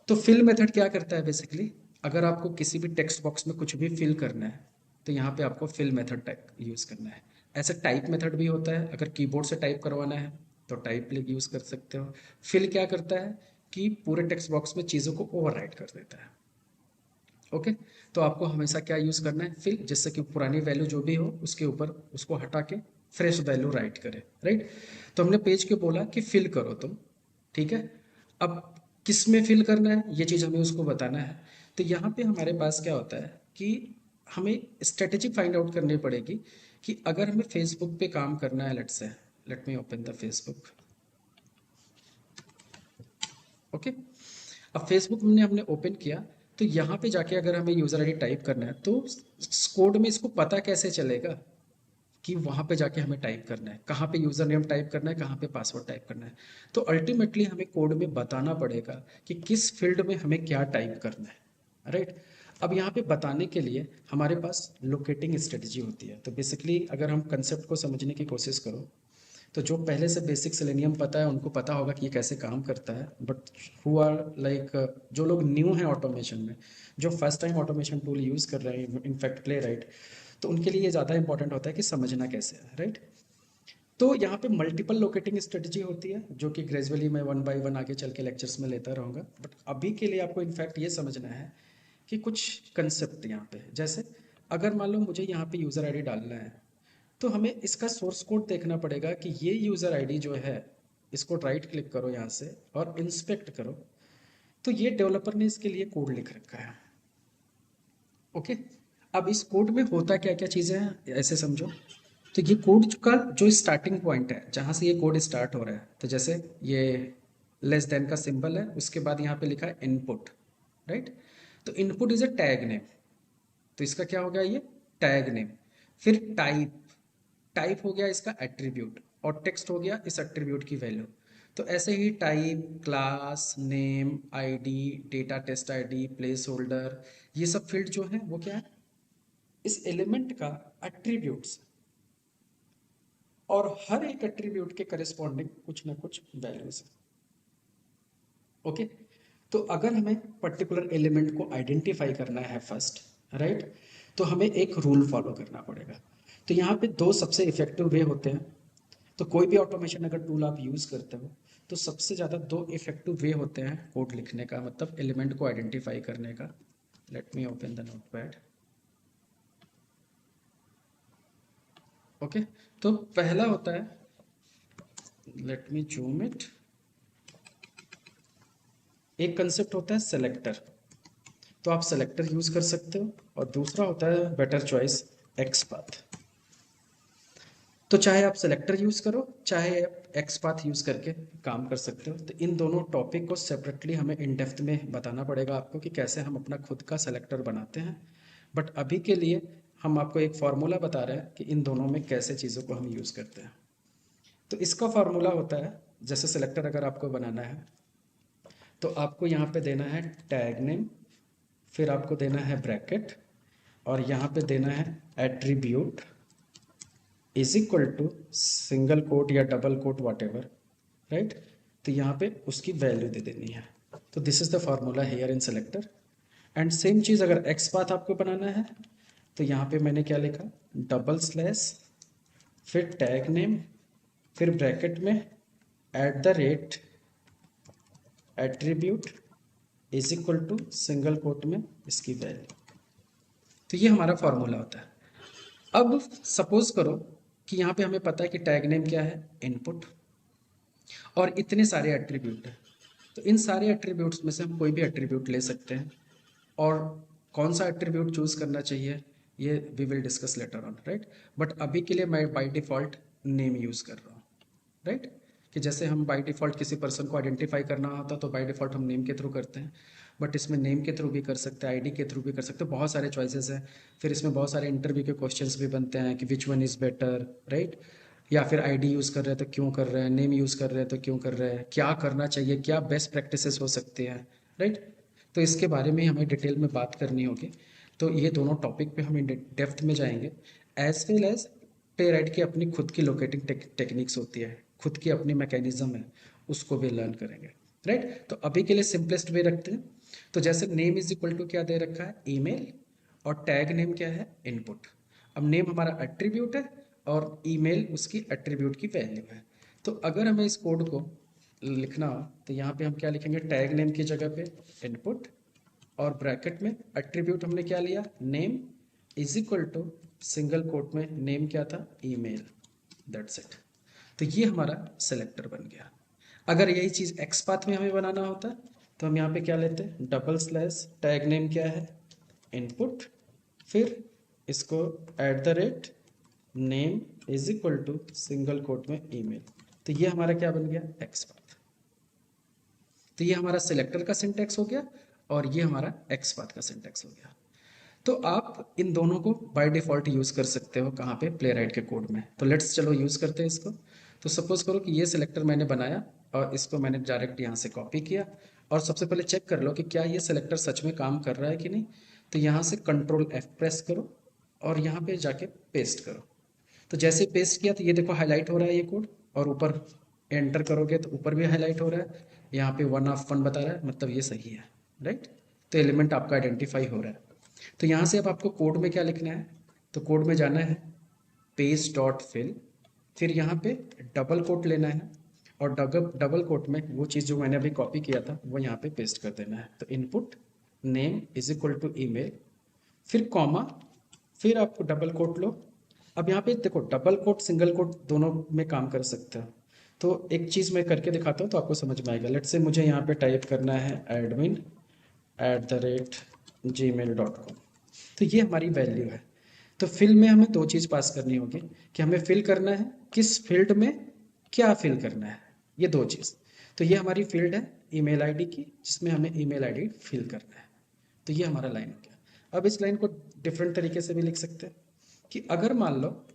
[SPEAKER 1] तो फिल मेथड क्या करता है बेसिकली, अगर आपको किसी भी टेक्स्ट बॉक्स में कुछ भी फिल करना है तो यहाँ पे आपको फिल मेथड टाइप यूज़ करना है। ऐसे टाइप मेथड भी होता है, अगर कीबोर्ड से टाइप करवाना है तो टाइप यूज़ कर सकते हो। फिल क्या करता है कि पूरे टेक्स्ट बॉक्स में चीज़ों को ओवरराइट कर देता है, ओके। तो आपको हमेशा क्या यूज़ करना है, फिल, जिससे कि पुरानी वैल्यू जो भी हो उसके ऊपर उसको हटा के फ्रेश वैल्यू राइट करे, राइट। तो हमने पेज के बोला कि फिल करो तुम, ठीक है। अब किस में फिल करना है ये चीज़ हमें उसको बताना है। तो यहाँ पे हमारे पास क्या होता है कि हमें स्ट्रेटेजी फाइंड आउट करनी पड़ेगी कि अगर हमें फेसबुक पे काम करना है, let me open the Facebook, okay. अब फेसबुक हमने ओपन किया, तो यहाँ पे जाके अगर हमें यूज़र आईडी टाइप करना है तो कोड में इसको पता कैसे चलेगा कि वहाँ पे जाके हमें टाइप करना है, कहाँ पे यूज़र नेम टाइप करना है, कहाँ पे पासवर्ड टाइप करना है। तो अल्टीमेटली हमें कोड में बताना पड़ेगा कि किस फील्ड में हमें क्या टाइप करना है, राइट। अब यहाँ पे बताने के लिए हमारे पास लोकेटिंग स्ट्रेटजी होती है। तो बेसिकली अगर हम कंसेप्ट को समझने की कोशिश करो, तो जो पहले से बेसिक सेलेनियम पता है उनको पता होगा कि ये कैसे काम करता है, बट हु आर लाइक जो लोग न्यू हैं ऑटोमेशन में, जो first time automation tool use कर रहे हैं, इनफैक्ट प्ले राइट, तो उनके लिए ये ज़्यादा इंपॉर्टेंट होता है कि समझना कैसे है, राइट। तो यहाँ पे मल्टीपल लोकेटिंग स्ट्रेटजी होती है जो कि ग्रेजुअली मैं वन बाय वन आगे चल के लेक्चर्स में लेता रहूँगा, बट अभी के लिए आपको इनफैक्ट ये समझना है कि कुछ कंसेप्ट यहाँ पे, जैसे अगर मान लो मुझे यहाँ पे यूज़र आईडी डालना है, तो हमें इसका सोर्स कोड देखना पड़ेगा कि ये यूज़र आईडी जो है, इसको राइट क्लिक करो यहाँ से और इंस्पेक्ट करो, तो ये डेवलपर ने इसके लिए कोड लिख रखा है, ओके। अब इस कोड में होता क्या क्या चीज़ें हैं ऐसे समझो। तो ये कोड का जो स्टार्टिंग पॉइंट है, जहाँ से ये कोड स्टार्ट हो रहा है, तो जैसे ये लेस देन का सिंबल है, उसके बाद यहाँ पे लिखा है इनपुट, राइट। तो input is a tag name, तो इसका क्या हो गया ये टैग नेम। फिर टाइप, टाइप हो गया इसका एट्रीब्यूट, और टेक्स्ट हो गया इस एट्रीब्यूट की वैल्यू। तो ऐसे ही type, class name, ID, data test ID, placeholder, ये सब फील्ड जो है वो क्या है, इस एलिमेंट का एट्रीब्यूट्स, और हर एक एट्रीब्यूट के करस्पॉन्डिंग कुछ ना कुछ वैल्यूज, ओके। तो अगर हमें पर्टिकुलर एलिमेंट को आइडेंटिफाई करना है फर्स्ट, राइट, तो हमें एक रूल फॉलो करना पड़ेगा। तो यहाँ पे दो सबसे इफेक्टिव वे होते हैं। तो कोई भी ऑटोमेशन अगर टूल आप यूज़ करते हो, तो सबसे ज़्यादा दो इफेक्टिव वे होते हैं कोड लिखने का, मतलब एलिमेंट को आइडेंटिफाई करने का। Let me open the notepad, okay. तो पहला होता है, लेट मी जूम इट, एक कंसेप्ट होता है सेलेक्टर, तो आप सेलेक्टर यूज़ कर सकते हो, और दूसरा होता है बेटर चॉइस एक्सपाथ। तो चाहे आप सेलेक्टर यूज़ करो, चाहे आप एक्सपाथ यूज़ करके काम कर सकते हो। तो इन दोनों टॉपिक को सेपरेटली हमें इन डेप्थ में बताना पड़ेगा आपको कि कैसे हम अपना खुद का सेलेक्टर बनाते हैं। बट अभी के लिए हम आपको एक फार्मूला बता रहे हैं कि इन दोनों में कैसे चीज़ों को हम यूज़ करते हैं। तो इसका फार्मूला होता है, जैसे सेलेक्टर अगर आपको बनाना है, तो आपको यहाँ पे देना है टैग नेम, फिर आपको देना है ब्रैकेट, और यहाँ पे देना है attribute is equal to single quote या double quote whatever, right. तो यहाँ पे उसकी वैल्यू दे देनी है। तो this is the formula here in selector. And same चीज़ अगर एक्स पाथ आपको बनाना है, तो यहाँ पे मैंने क्या लिखा, डबल स्लैश, फिर टैग नेम, फिर ब्रैकेट में at the rate attribute is equal to single quote में इसकी वैल्यू। तो ये हमारा फॉर्मूला होता है। अब सपोज करो कि यहाँ पे हमें पता है कि टैग नेम क्या है, इनपुट, और इतने सारे एट्रीब्यूट हैं। तो इन सारे एट्रीब्यूट्स में से हम कोई भी एट्रीब्यूट ले सकते हैं, और कौन सा एट्रीब्यूट चूज़ करना चाहिए ये we will discuss later on, right. But अभी के लिए मैं बाय डिफ़ॉल्ट नेम यूज़ कर रहा हूँ, राइट। कि जैसे हम बाय डिफ़ॉल्ट किसी पर्सन को आइडेंटिफाई करना होता तो बाय डिफ़ॉल्ट हम नेम के थ्रू करते हैं, बट इसमें नेम के थ्रू भी कर सकते हैं, आईडी के थ्रू भी कर सकते हैं, बहुत सारे चॉइसेस हैं। फिर इसमें बहुत सारे इंटरव्यू के क्वेश्चंस भी बनते हैं कि which one is better, right. या फिर आईडी यूज़ कर रहे हैं तो क्यों कर रहे हैं, नेम यूज़ कर रहे हैं तो क्यों कर रहे हैं, क्या करना चाहिए, क्या बेस्ट प्रैक्टिसेस हो सकती हैं, राइट। तो इसके बारे में हमें डिटेल में बात करनी होगी। तो ये दोनों टॉपिक पे हम डेप्थ में जाएंगे, एज वेल एज प्लेराइट की अपनी खुद की लोकेटिंग टेक्निक्स होती है, खुद की अपनी मैकेनिज्म है, उसको भी लर्न करेंगे, राइट। तो अभी के लिए सिंपलेस्ट वे रखते हैं। तो जैसे नेम इज इक्वल टू क्या दे रखा है, ईमेल, और टैग नेम क्या है, इनपुट। अब नेम हमारा एट्रीब्यूट है और ईमेल उसकी एट्रीब्यूट की वैल्यू है। तो अगर हमें इस कोड को लिखना हो तो यहाँ पे हम क्या लिखेंगे, टैग नेम की जगह पे इनपुट, और ब्रैकेट में एट्रीब्यूट हमने क्या लिया, name, is equal to single quote में नेम क्या था, ईमेल, दैट्स इट। तो ये हमारा सेलेक्टर बन गया। अगर यही चीज़ एक्स पाथ में हमें बनाना होता तो हम यहाँ पे क्या लेते हैं, डबल स्लैश टैग नेम क्या है, इनपुट, फिर इसको at the rate name is equal to single quote में ईमेल। तो ये हमारा क्या बन गया, एक्स पाथ। तो ये हमारा सिलेक्टर का सिंटैक्स हो गया और ये हमारा एक्स पाथ का सिंटैक्स हो गया। तो आप इन दोनों को बाय डिफ़ॉल्ट यूज़ कर सकते हो कहाँ पे, प्लेराइट के कोड में। तो लेट्स चलो यूज़ करते हैं इसको। तो सपोज करो कि ये सिलेक्टर मैंने बनाया और इसको मैंने डायरेक्ट यहाँ से कॉपी किया, और सबसे पहले चेक कर लो कि क्या ये सिलेक्टर सच में काम कर रहा है कि नहीं। तो यहाँ से कंट्रोल F प्रेस करो और यहाँ पे जाके पेस्ट करो। तो जैसे पेस्ट किया तो ये देखो हाईलाइट हो रहा है ये कोड, और ऊपर एंटर करोगे तो ऊपर भी हाईलाइट हो रहा है। यहाँ पे 1 ऑफ 1 बता रहा है, मतलब ये सही है, राइट। तो एलिमेंट आपका आइडेंटिफाई हो रहा है। तो यहाँ से अब आपको कोड में क्या लिखना है, तो कोड में जाना है पेज डॉट फिल, फिर यहाँ पे डबल कोट लेना है और डबल कोट में वो चीज़ जो मैंने अभी कॉपी किया था वो यहाँ पे पेस्ट कर देना है। तो input name is equal to email, फिर कॉमा, फिर आप डबल कोट लो। अब यहाँ पे देखो डबल कोट सिंगल कोट दोनों में काम कर सकते हो। तो एक चीज़ मैं करके दिखाता हूँ तो आपको समझ में आएगा। लेट्स से मुझे यहाँ पे टाइप करना है admin@gmail.com। तो ये हमारी वैल्यू है। तो फिल में हमें दो चीज़ पास करनी होगी कि हमें फिल करना है किस फील्ड में क्या फिल करना है, ये दो चीज़। तो ये हमारी फील्ड है ईमेल आईडी की, जिसमें हमें ईमेल आईडी फिल करना है। तो ये हमारा लाइन हो गया। अब इस लाइन को डिफरेंट तरीके से भी लिख सकते हैं कि अगर मान लो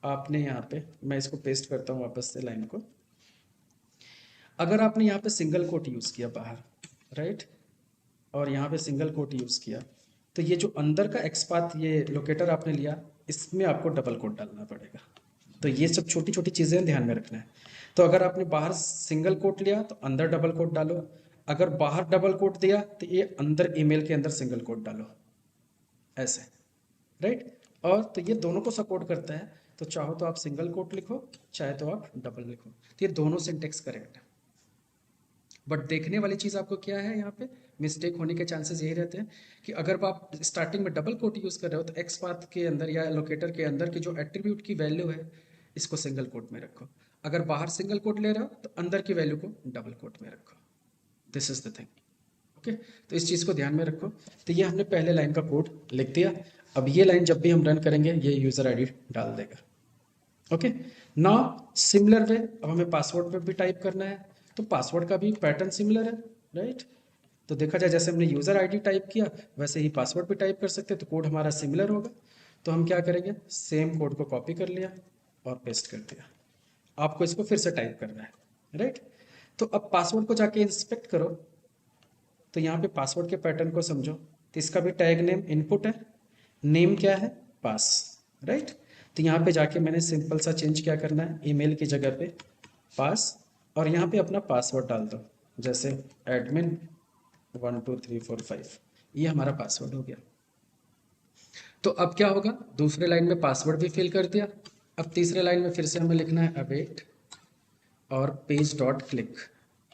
[SPEAKER 1] आपने यहाँ पे, मैं इसको पेस्ट करता हूँ वापस से लाइन को, अगर आपने यहाँ पे सिंगल कोट यूज़ किया बाहर, राइट, और यहाँ पे सिंगल कोट यूज़ किया, तो ये जो अंदर का एक्सपाथ ये लोकेटर आपने लिया, इसमें आपको डबल कोट डालना पड़ेगा। तो ये सब छोटी छोटी चीज़ें ध्यान में रखना है। तो अगर आपने बाहर सिंगल कोट लिया तो अंदर डबल कोट डालो, अगर बाहर डबल कोट दिया तो ये अंदर ईमेल के अंदर सिंगल कोट डालो, ऐसे, राइट। और तो ये दोनों को सपोर्ट करता है, तो चाहो तो आप सिंगल कोट लिखो, चाहे तो आप डबल लिखो, तो ये दोनों सिंटेक्स करेक्ट है। बट देखने वाली चीज़ आपको क्या है, यहाँ पे मिस्टेक होने के चांसेस यही रहते हैं कि अगर आप स्टार्टिंग में डबल कोट यूज़ कर रहे हो तो एक्स पाथ के अंदर या लोकेटर के अंदर की जो एट्रीब्यूट की वैल्यू है इसको सिंगल कोट में रखो, अगर बाहर सिंगल कोट ले रहे हो तो अंदर की वैल्यू को डबल कोट में रखो। This is the thing, okay. तो इस चीज़ को ध्यान में रखो। तो ये हमने पहले लाइन का कोड लिख दिया। अब ये लाइन जब भी हम रन करेंगे ये यूज़र आईडी डाल देगा, ओके। नाउ सिमिलर वे, अब हमें पासवर्ड पे भी टाइप करना है, तो पासवर्ड का भी पैटर्न सिमिलर है, राइट। तो देखा जाए जैसे हमने यूज़र आईडी टाइप किया वैसे ही पासवर्ड भी टाइप कर सकते हैं, तो कोड हमारा सिमिलर होगा। तो हम क्या करेंगे, सेम कोड को कॉपी कर लिया और पेस्ट कर दिया। आपको इसको फिर से टाइप करना है, राइट। तो अब पासवर्ड को जाके इंस्पेक्ट करो, तो यहाँ पे पासवर्ड के पैटर्न को समझो। तो इसका भी टैग नेम इनपुट है, नेम क्या है, पास, राइट। तो यहाँ पे जाके मैंने सिंपल सा चेंज क्या करना है, ईमेल की जगह पे पास, और यहाँ पे अपना पासवर्ड डाल दो, जैसे admin 12345, ये हमारा पासवर्ड हो गया। तो अब क्या होगा, दूसरे लाइन में पासवर्ड भी फिल कर दिया। अब तीसरे लाइन में फिर से हमें लिखना है अवेट और पेज डॉट क्लिक,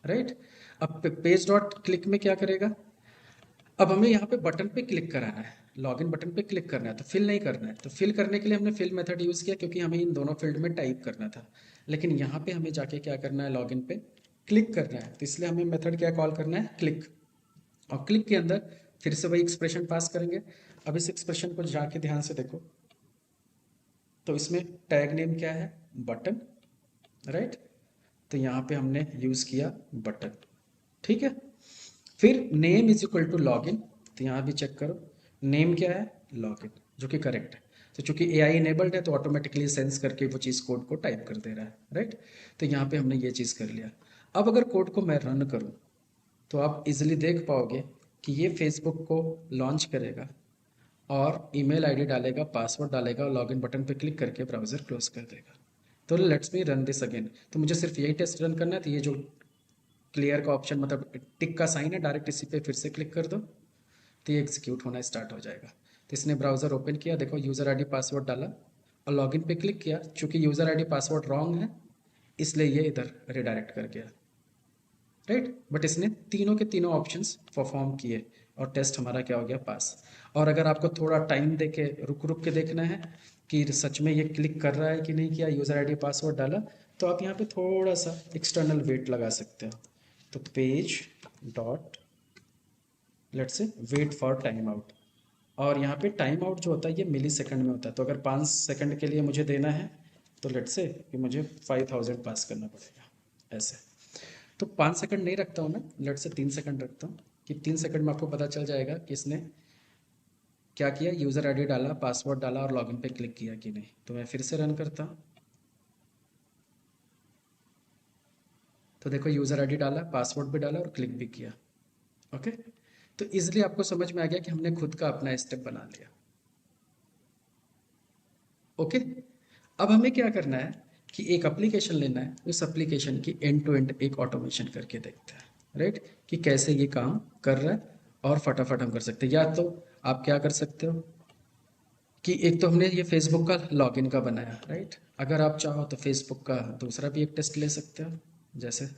[SPEAKER 1] राइट। अब पेज डॉट क्लिक में क्या करेगा, अब हमें यहाँ पे बटन पे क्लिक कराना है, लॉगिन बटन पे क्लिक करना है, तो फिल नहीं करना है। तो फिल करने के लिए हमने फिल मेथड यूज़ किया क्योंकि हमें इन दोनों फील्ड में टाइप करना था, लेकिन यहाँ पे हमें जाके क्या करना है, लॉगिन पे क्लिक करना है। तो इसलिए हमें मेथड क्या कॉल करना है, क्लिक, और क्लिक के अंदर फिर से वही एक्सप्रेशन पास करेंगे। अब इस एक्सप्रेशन को जाके ध्यान से देखो, तो इसमें टैग नेम क्या है, बटन, राइट। तो यहाँ पे हमने यूज़ किया बटन, ठीक है। फिर name is equal to login, तो यहाँ भी चेक करो नेम क्या है, लॉगिन, जो कि करेक्ट है। तो चूंकि AI इनेबल्ड है तो ऑटोमेटिकली सेंस करके वो चीज़ कोड को टाइप कर दे रहा है, राइट। तो यहाँ पे हमने ये चीज़ कर लिया। अब अगर कोड को मैं रन करूँ तो आप इजीली देख पाओगे कि ये फेसबुक को लॉन्च करेगा और ईमेल आईडी डालेगा, पासवर्ड डालेगा और लॉगिन बटन पे क्लिक करके ब्राउज़र क्लोज कर देगा। तो let's me run this again. तो मुझे सिर्फ यही टेस्ट रन करना है। तो ये जो क्लियर का ऑप्शन, मतलब टिक का साइन है, डायरेक्ट इसी पे फिर से क्लिक कर दो तो ये एग्जीक्यूट होना स्टार्ट हो जाएगा। तो इसने ब्राउज़र ओपन किया, देखो यूज़र आईडी पासवर्ड डाला और लॉगिन पे क्लिक किया। चूँकि यूज़र आईडी पासवर्ड रॉन्ग है इसलिए ये इधर रिडायरेक्ट कर गया, राइट। बट इसने तीनों के तीनों ऑप्शंस परफॉर्म किए और टेस्ट हमारा क्या हो गया, पास। और अगर आपको थोड़ा टाइम दे के रुक रुक के देखना है कि सच में ये क्लिक कर रहा है कि नहीं किया, यूज़र आईडी पासवर्ड डाला, तो आप यहाँ पे थोड़ा सा एक्सटर्नल वेट लगा सकते हो। तो page dot let's say wait for timeout, और यहाँ पे टाइम आउट जो होता है ये मिली सेकंड में होता है। तो अगर 5 सेकंड के लिए मुझे देना है तो लेट्स से कि मुझे 5000 पास करना पड़ेगा ऐसे। तो 5 सेकंड नहीं रखता हूँ मैं, लेट्स से 3 सेकंड रखता हूँ कि 3 सेकंड में आपको पता चल जाएगा कि इसने क्या किया, यूज़र आईडी डाला, पासवर्ड डाला और लॉगिन पे क्लिक किया कि नहीं। तो मैं फिर से रन करता हूँ, तो देखो यूज़र आईडी डाला, पासवर्ड भी डाला और क्लिक भी किया। ओके, तो इजिली आपको समझ में आ गया कि हमने खुद का अपना स्टेप बना लिया। ओके, अब हमें क्या करना है कि एक एप्लीकेशन लेना है, उस एप्लीकेशन की एंड टू एंड एक ऑटोमेशन करके देखते हैं, राइट, कि कैसे ये काम कर रहा है और फटाफट हम कर सकते हैं। या तो आप क्या कर सकते हो कि एक तो हमने ये फेसबुक का लॉगिन का बनाया, राइट, अगर आप चाहो तो फेसबुक का दूसरा भी एक टेस्ट ले सकते हो। जैसे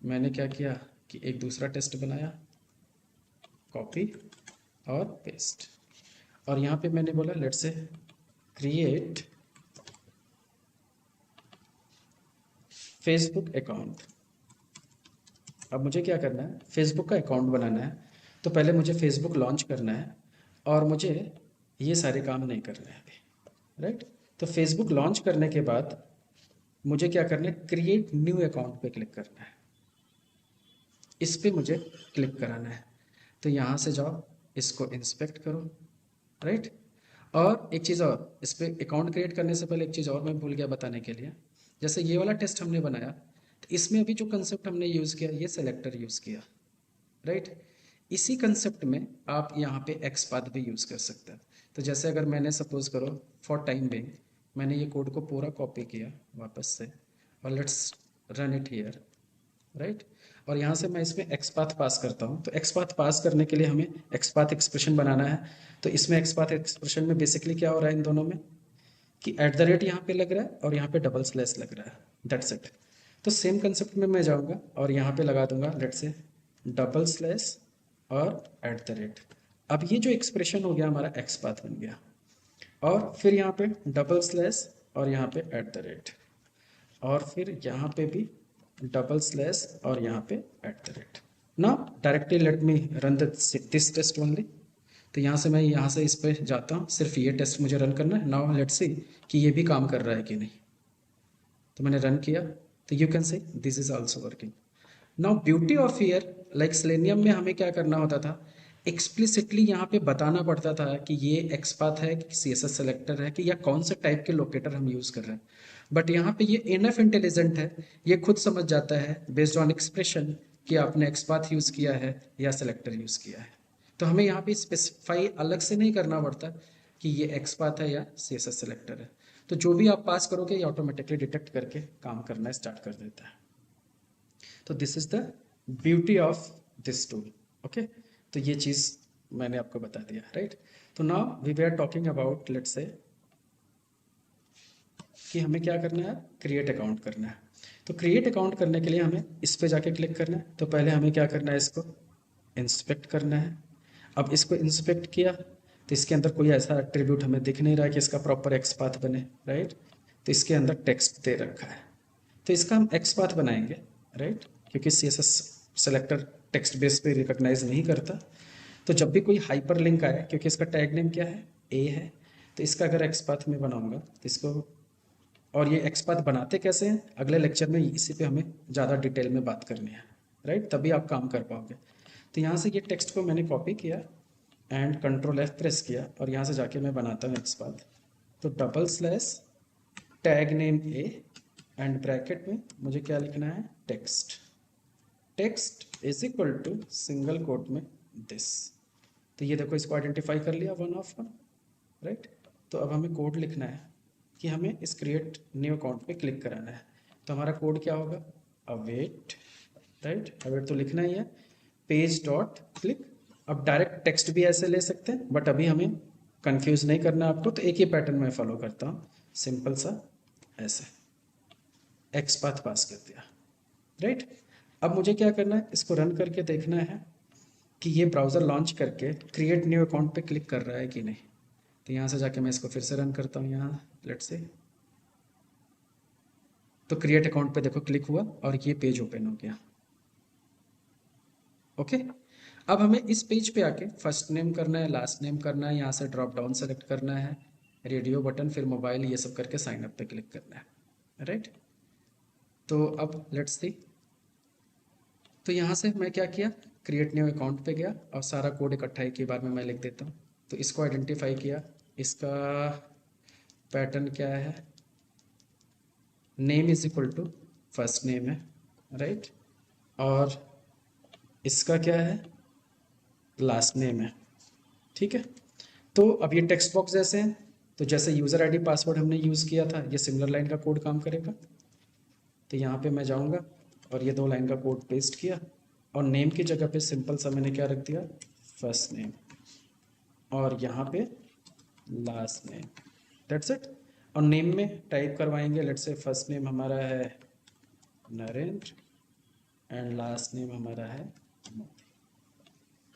[SPEAKER 1] मैंने क्या किया कि एक दूसरा टेस्ट बनाया, कॉपी और पेस्ट, और यहाँ पे मैंने बोला let's say create Facebook account. अब मुझे क्या करना है, फेसबुक का अकाउंट बनाना है, तो पहले मुझे फेसबुक लॉन्च करना है और मुझे ये सारे काम नहीं करने हैं अभी, राइट। तो फेसबुक लॉन्च करने के बाद मुझे क्या करना है, क्रिएट न्यू अकाउंट पे क्लिक करना है, इस पे मुझे क्लिक कराना है। तो यहाँ से जाओ, इसको इंस्पेक्ट करो, राइट। और एक चीज़ और, इस पर अकाउंट क्रिएट करने से पहले एक चीज़ और मैं भूल गया बताने के लिए। जैसे ये वाला टेस्ट हमने बनाया, तो इसमें अभी जो कंसेप्ट हमने यूज़ किया, ये सेलेक्टर यूज़ किया, राइट। इसी कंसेप्ट में आप यहाँ पे एक्सपाथ भी यूज़ कर सकते हैं। तो जैसे अगर मैंने सपोज करो फॉर टाइम बिंग मैंने ये कोड को पूरा कॉपी किया वापस से, और let's run it here, right. और यहाँ से मैं इसमें एक्सपाथ पास करता हूँ। तो एक्सपाथ पास करने के लिए हमें एक्सपाथ एक्सप्रेशन बनाना है। तो इसमें एक्सपाथ एक्सप्रेशन में बेसिकली क्या हो रहा है इन दोनों में कि एट द रेट यहाँ पे लग रहा है और यहाँ पे डबल स्लैश लग रहा है, दैट्स इट। तो सेम कंसेप्ट में मैं जाऊँगा और यहाँ पे लगा दूंगा लेट्स से डबल स्लैश और एट द रेट। अब ये जो एक्सप्रेशन हो गया हमारा एक्सपाथ बन गया, और फिर यहाँ पे डबल स्लैश और यहाँ पे एट द रेट, और फिर यहाँ पे भी डबल स्लैश और यहाँ पे at the rate. Now directly let me run this test only. तो यहाँ से मैं यहाँ से इस पे जाता हूँ, सिर्फ ये टेस्ट मुझे रन करना है। नाउ लेट्स सी कि ये भी काम कर रहा है कि नहीं। तो मैंने रन किया, तो you can say this is also working. Now beauty of here, like selenium में हमें क्या करना होता था, एक्सप्लिसिटली यहाँ पे बताना पड़ता था कि ये एक्सपाथ है कि CSS सेलेक्टर है कि या कौन से टाइप के लोकेटर हम यूज़ कर रहे हैं। बट यहाँ पे ये इनफ इंटेलिजेंट है, ये खुद समझ जाता है बेस्ड ऑन एक्सप्रेशन कि आपने एक्सपाथ यूज़ किया है या सेलेक्टर यूज़ किया है। तो हमें यहाँ पे स्पेसिफाई अलग से नहीं करना पड़ता कि ये एक्सपाथ है या CSS सेलेक्टर है। तो जो भी आप पास करोगे ये ऑटोमेटिकली डिटेक्ट करके काम करना स्टार्ट कर देता है। तो this is the beauty of this tool. Okay, तो ये चीज़ मैंने आपको बता दिया, राइट। तो now we are talking about let's say कि हमें क्या करना है, क्रिएट अकाउंट करना है। तो क्रिएट अकाउंट करने के लिए हमें इस पे जाके क्लिक करना है। तो पहले हमें क्या करना है, इसको इंस्पेक्ट करना है। अब इसको इंस्पेक्ट किया तो इसके अंदर कोई ऐसा एट्रीब्यूट हमें दिख नहीं रहा है कि इसका प्रॉपर एक्सपाथ बने, राइट। तो इसके अंदर टेक्स्ट दे रखा है, तो इसका हम एक्सपाथ बनाएंगे, राइट, क्योंकि CSS सेलेक्टर टेक्स्ट बेस पे रिकॉग्नाइज नहीं करता। तो जब भी कोई हाइपर लिंक आए, क्योंकि इसका टैग नेम क्या है, ए है, तो इसका अगर एक्सपाथ में बनाऊंगा तो इसको, और ये एक्सपाथ बनाते कैसे हैं अगले लेक्चर में इसी पे हमें ज़्यादा डिटेल में बात करनी है, राइट, तभी आप काम कर पाओगे। तो यहाँ से ये टेक्स्ट को मैंने कॉपी किया एंड Ctrl+F प्रेस किया और यहाँ से जाके मैं बनाता हूँ एक्सपाथ। तो double slash tag name a and bracket में मुझे क्या लिखना है, text, text is equal to single quote में दिस। तो ये देखो इसको आइडेंटिफाई कर लिया 1 of 1, राइट। तो अब हमें कोड लिखना है कि हमें इस क्रिएट न्यू अकाउंट पे क्लिक कराना है। तो हमारा कोड क्या होगा, अवेट, राइट, अवेट तो लिखना ही है, पेज डॉट क्लिक। अब डायरेक्ट टेक्स्ट भी ऐसे ले सकते हैं, बट अभी हमें कंफ्यूज नहीं करना आपको, तो एक ही पैटर्न में फॉलो करता हूँ, सिंपल सा ऐसे एक्सपाथ पास कर दिया, राइट। अब मुझे क्या करना है, इसको रन करके देखना है कि ये ब्राउज़र लॉन्च करके क्रिएट न्यू अकाउंट पे क्लिक कर रहा है कि नहीं। तो यहाँ से जाके मैं इसको फिर से रन करता हूँ यहाँ, लेट्स से। तो क्रिएट अकाउंट पे देखो क्लिक हुआ और ये पेज ओपन हो गया। ओके, अब हमें इस पेज पे आके फर्स्ट नेम करना है, लास्ट नेम करना है, यहाँ से ड्रॉप डाउन सेलेक्ट करना है, रेडियो बटन, फिर मोबाइल, ये सब करके साइन अप पे क्लिक करना है, राइट। तो अब लेट्स सी, तो यहाँ से मैं क्या किया, क्रिएट न्यू अकाउंट पे गया और सारा कोड इकट्ठा एक ही बार में मैं लिख देता हूँ। तो इसको आइडेंटिफाई किया, इसका पैटर्न क्या है, name is equal to first name है, राइट, और इसका क्या है, लास्ट नेम है, ठीक है। तो अब ये टेक्स्ट बॉक्स जैसे हैं, तो जैसे यूज़र आईडी पासवर्ड हमने यूज़ किया था, ये सिमिलर लाइन का कोड काम करेगा। तो यहाँ पे मैं जाऊँगा और ये 2 लाइन का कोड पेस्ट किया और नेम की जगह पे सिंपल सा मैंने क्या रख दिया, फर्स्ट नेम, और यहाँ पे लास्ट नेम, दैट्स इट। और नेम में टाइप करवाएंगे, लेट्स से फर्स्ट नेम हमारा है नरेंद्र एंड लास्ट नेम हमारा है मोदी।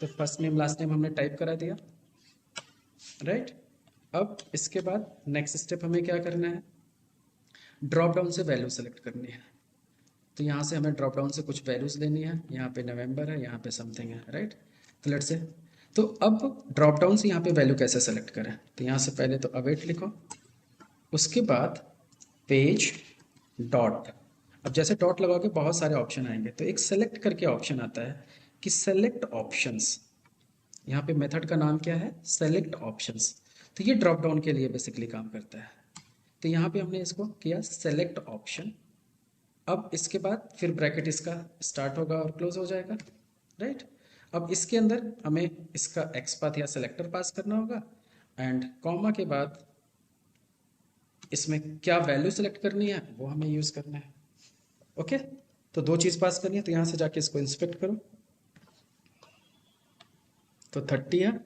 [SPEAKER 1] तो फर्स्ट नेम लास्ट नेम हमने टाइप करा दिया, राइट। अब इसके बाद नेक्स्ट स्टेप हमें क्या करना है, ड्रॉप डाउन से वैल्यू सेलेक्ट करनी है। तो यहाँ से हमें ड्रॉप डाउन से कुछ वैल्यूज़ लेनी है, यहाँ पे नवंबर है, यहाँ पे समथिंग है, राइट। तो लेट्स से, तो अब ड्रॉप डाउन से यहाँ पे वैल्यू कैसे सेलेक्ट करें, तो यहाँ से पहले तो अवेट लिखो, उसके बाद पेज डॉट। अब जैसे डॉट लगाओगे बहुत सारे ऑप्शन आएंगे, तो एक सेलेक्ट करके ऑप्शन आता है कि सेलेक्ट ऑप्शंस, यहाँ पे मेथड का नाम क्या है, सेलेक्ट ऑप्शंस। तो ये ड्रॉप डाउन के लिए बेसिकली काम करता है। तो यहाँ पे हमने इसको किया सेलेक्ट ऑप्शन। अब इसके बाद फिर ब्रैकेट इसका स्टार्ट होगा और क्लोज हो जाएगा, राइट। अब इसके अंदर हमें इसका एक्स पाथ या सेलेक्टर पास करना होगा एंड कॉमा के बाद इसमें क्या वैल्यू सेलेक्ट करनी है वो हमें यूज़ करना है। ओके, तो 2 चीज़ पास करनी है। तो यहाँ से जाके इसको इंस्पेक्ट करो, तो 30 है,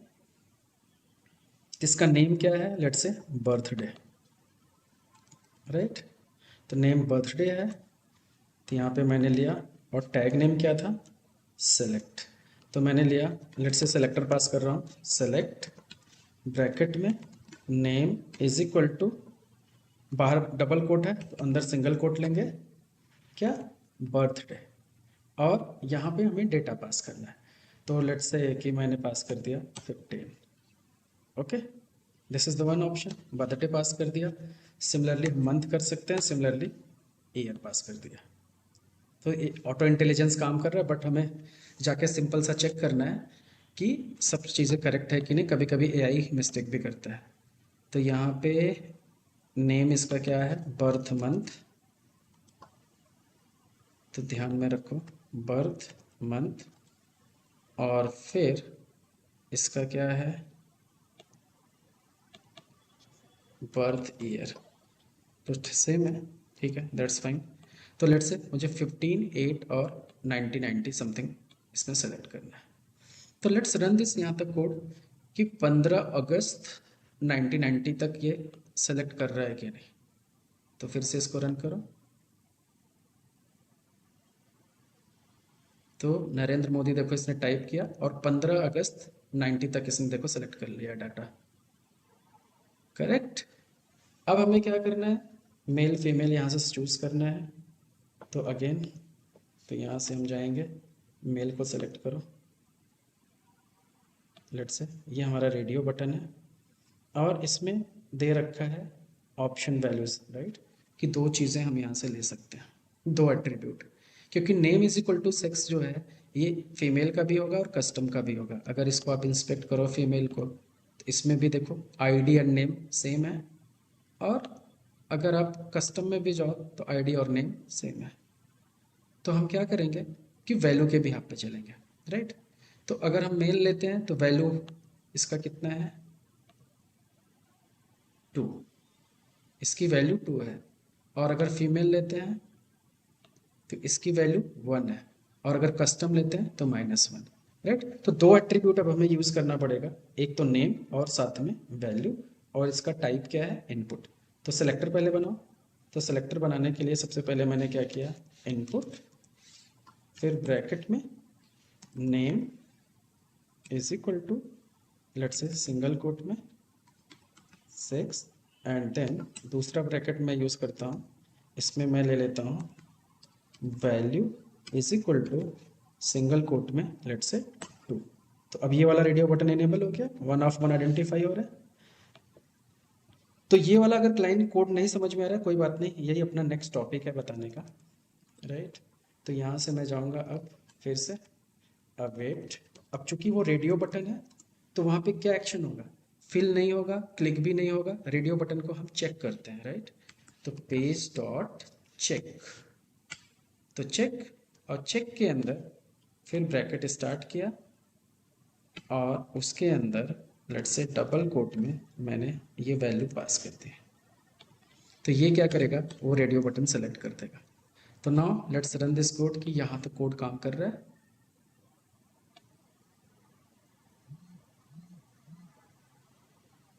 [SPEAKER 1] इसका नेम क्या है, लेट्स से बर्थडे, राइट। तो नेम बर्थडे है, तो यहाँ पे मैंने लिया और टैग नेम क्या था, सेलेक्ट। तो मैंने लिया, लेट्स से सेलेक्टर पास कर रहा हूँ, सेलेक्ट ब्रैकेट में नेम इज इक्वल टू, बाहर डबल कोट है तो अंदर सिंगल कोट लेंगे, क्या, बर्थडे, और यहाँ पे हमें डेटा पास करना है। तो लेट्स से कि मैंने पास कर दिया 15, okay, this is the one option, birthday pass कर दिया। सिमिलरली मंथ कर सकते हैं, सिमिलरली ईयर पास कर दिया। तो ये ऑटो इंटेलिजेंस काम कर रहा है, बट हमें जाके सिंपल सा चेक करना है कि सब चीज़ें करेक्ट है कि नहीं, कभी कभी एआई मिस्टेक भी करता है। तो यहाँ पे नेम इसका क्या है, बर्थ मंथ, तो ध्यान में रखो बर्थ मंथ, और फिर इसका क्या है, बर्थ ईयर, तो सेम है, ठीक है, दैट्स फाइन। तो लेट्स से मुझे 15, 8 और 1990 समथिंग इसमें सेलेक्ट करना है। तो लेट्स रन दिस यहाँ तक कोड कि 15 अगस्त 1990 तक ये सेलेक्ट कर रहा है कि नहीं। तो फिर से इसको रन करो, तो नरेंद्र मोदी देखो इसने टाइप किया और 15 अगस्त 90 तक इसने देखो सेलेक्ट कर लिया डाटा, करेक्ट। अब हमें क्या करना है, मेल फीमेल यहाँ से चूज करना है। तो अगेन, तो यहाँ से हम जाएंगे, मेल को सेलेक्ट करो, लेट्स से ये हमारा रेडियो बटन है और इसमें दे रखा है ऑप्शन वैल्यूज, राइट, कि 2 चीज़ें हम यहाँ से ले सकते हैं, 2 एट्रीब्यूट, क्योंकि name is equal to sex जो है ये फीमेल का भी होगा और कस्टम का भी होगा। अगर इसको आप इंस्पेक्ट करो फीमेल को, तो इसमें भी देखो आईडी एंड नेम सेम है, और अगर आप कस्टम में भी जाओ तो आईडी और नेम सेम है। तो हम क्या करेंगे कि वैल्यू के भी पे चलेंगे, राइट। तो अगर हम मेल लेते हैं तो वैल्यू इसका कितना है, 2, इसकी वैल्यू 2 है, और अगर फीमेल लेते हैं तो इसकी वैल्यू 1 है, और अगर कस्टम लेते हैं तो -1, राइट। तो 2 एट्रीब्यूट अब हमें यूज़ करना पड़ेगा, एक तो नेम और साथ में वैल्यू, और इसका टाइप क्या है, इनपुट। तो सेलेक्टर पहले बनाओ। तो सेलेक्टर बनाने के लिए सबसे पहले मैंने क्या किया, इनपुट, फिर ब्रैकेट में name is equal to, let's say single quote में 6 एंड देन दूसरा ब्रैकेट मैं यूज़ करता हूँ, इसमें मैं ले लेता हूँ value is equal to single quote में लेट से 2। तो अब ये वाला रेडियो बटन इनेबल हो गया, 1 ऑफ 1 आइडेंटिफाई हो रहा है। तो ये वाला अगर क्लाइंट कोड नहीं समझ में आ रहा है कोई बात नहीं, यही अपना नेक्स्ट टॉपिक है बताने का, राइट। तो यहाँ से मैं जाऊँगा अब फिर से अवेट। अब चूंकि वो रेडियो बटन है तो वहाँ पे क्या एक्शन होगा, फिल नहीं होगा, क्लिक भी नहीं होगा, रेडियो बटन को हम चेक करते हैं, राइट। तो पेज डॉट चेक, तो चेक, और चेक के अंदर फिर ब्रैकेट स्टार्ट किया और उसके अंदर लेट्स से डबल कोट में मैंने ये वैल्यू पास कर दी। तो ये क्या करेगा, वो रेडियो बटन सेलेक्ट कर देगा। तो now let's run this code कि यहाँ तक कोड काम कर रहा है।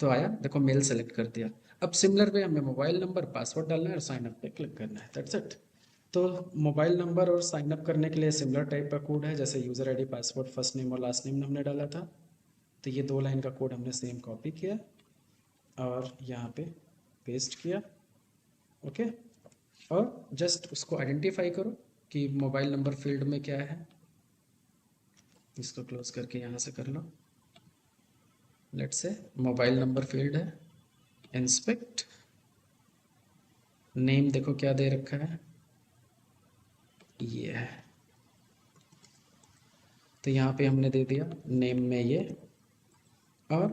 [SPEAKER 1] तो आया, देखो मेल सेलेक्ट कर दिया। अब सिमिलर वे हमें मोबाइल नंबर, पासवर्ड डालना है और साइन अप पे क्लिक करना है, दैट्स इट। तो मोबाइल नंबर और साइन अप करने के लिए सिमिलर टाइप का कोड है, जैसे user ID, password, first name और लास्ट नेम हमने डाला था। तो ये 2 लाइन का कोड हमने सेम कॉपी किया और यहाँ पे पेस्ट किया, ओके। और जस्ट उसको आइडेंटिफाई करो कि मोबाइल नंबर फील्ड में क्या है। इसको क्लोज करके यहाँ से कर लो, let's say mobile number field है, इंस्पेक्ट, नेम देखो क्या दे रखा है, ये है। तो यहाँ पे हमने दे दिया नेम में ये, और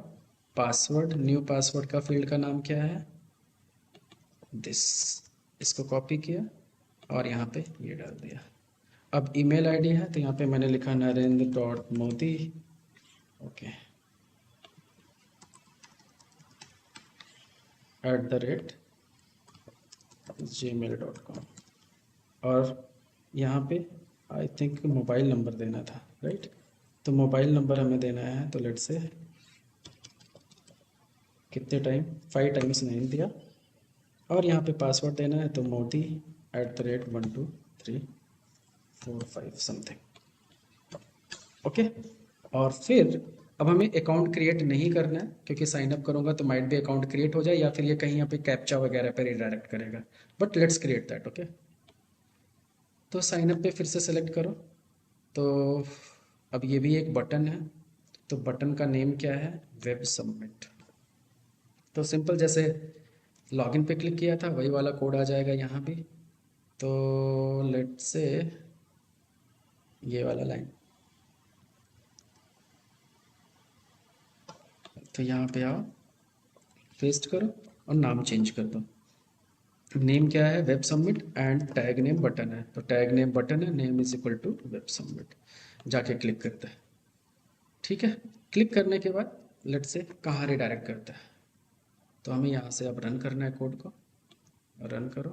[SPEAKER 1] पासवर्ड, न्यू पासवर्ड का फील्ड का नाम क्या है, दिस। इसको कॉपी किया और यहाँ पे ये डाल दिया। अब ईमेल आईडी है तो यहाँ पे मैंने लिखा narendra.modi, ओके, @gmail.com। और यहाँ पे आई थिंक मोबाइल नंबर देना था, राइट। तो मोबाइल नंबर हमें देना है, तो लेट से कितने टाइम, 5 टाइम्स नहीं दिया। और यहाँ पे पासवर्ड देना है, तो मोदी @12345 समथिंग, ओके। और फिर अब हमें अकाउंट क्रिएट नहीं करना है, क्योंकि साइन अप करूँगा तो माइट भी अकाउंट क्रिएट हो जाए या फिर ये कहीं यहाँ पे कैप्चा वगैरह पे रिडायरेक्ट करेगा, but let's create that, okay. तो साइन अप पे फिर से सेलेक्ट करो। तो अब ये भी एक बटन है, तो बटन का नेम क्या है, वेब सबमिट। तो सिंपल जैसे लॉगिन पे क्लिक किया था वही वाला कोड आ जाएगा यहाँ भी। तो लेट्स से ये वाला लाइन, तो यहाँ पे आओ, पेस्ट करो और नाम चेंज कर दो। नेम क्या है, web submit, and tag name button है, तो टैग नेम बटन है, name is equal to web submit. जाके क्लिक करता है, ठीक है। क्लिक करने के बाद लेट्स से कहाँ रिडायरेक्ट करता है, तो हमें यहाँ से अब रन करना है, कोड को रन करो।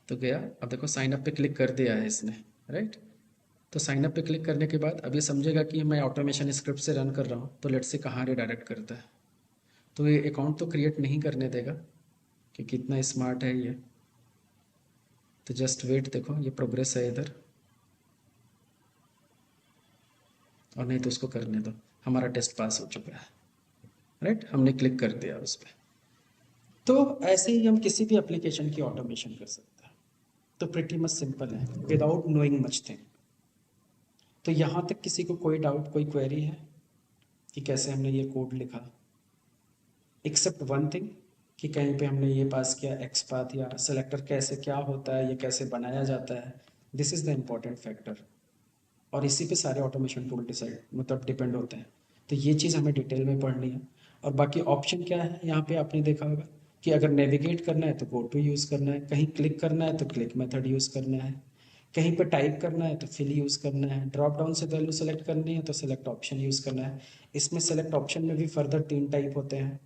[SPEAKER 1] तो गया, अब देखो साइन अप पे क्लिक कर दिया है इसने, राइट। तो साइन अप पे क्लिक करने के बाद अब ये समझेगा कि मैं ऑटोमेशन स्क्रिप्ट से रन कर रहा हूँ, तो लेट्स से कहाँ रिडायरेक्ट करता है। तो ये अकाउंट तो क्रिएट नहीं करने देगा, कि कितना स्मार्ट है ये। तो जस्ट वेट, देखो ये प्रोग्रेस है इधर, और नहीं तो उसको करने दो, हमारा टेस्ट पास हो चुका है, राइट। हमने क्लिक कर दिया उस पर। तो ऐसे ही हम किसी भी एप्लीकेशन की ऑटोमेशन कर सकते हैं। तो प्रिटी मच सिंपल है, विदाउट नोइंग मच थिंग। तो यहाँ तक किसी को कोई डाउट, कोई क्वेरी है कि कैसे हमने ये कोड लिखा, एक्सेप्ट वन थिंग कि कहीं पे हमने ये पास किया एक्स पाथ, या सेलेक्टर कैसे क्या होता है, ये कैसे बनाया जाता है, this is the important factor. और इसी पे सारे ऑटोमेशन टूल डिसाइड मतलब डिपेंड होते हैं। तो ये चीज़ हमें डिटेल में पढ़नी है। और बाकी ऑप्शन क्या है यहाँ पे आपने देखा होगा कि अगर नेविगेट करना है तो गो टू यूज़ करना है, कहीं क्लिक करना है तो क्लिक मेथड यूज़ करना है, कहीं पे टाइप करना है तो फिल यूज़ करना है, ड्रॉप डाउन से वैल्यू सेलेक्ट करनी है तो सेलेक्ट ऑप्शन यूज़ करना है। इसमें सेलेक्ट ऑप्शन में भी फर्दर 3 टाइप होते हैं,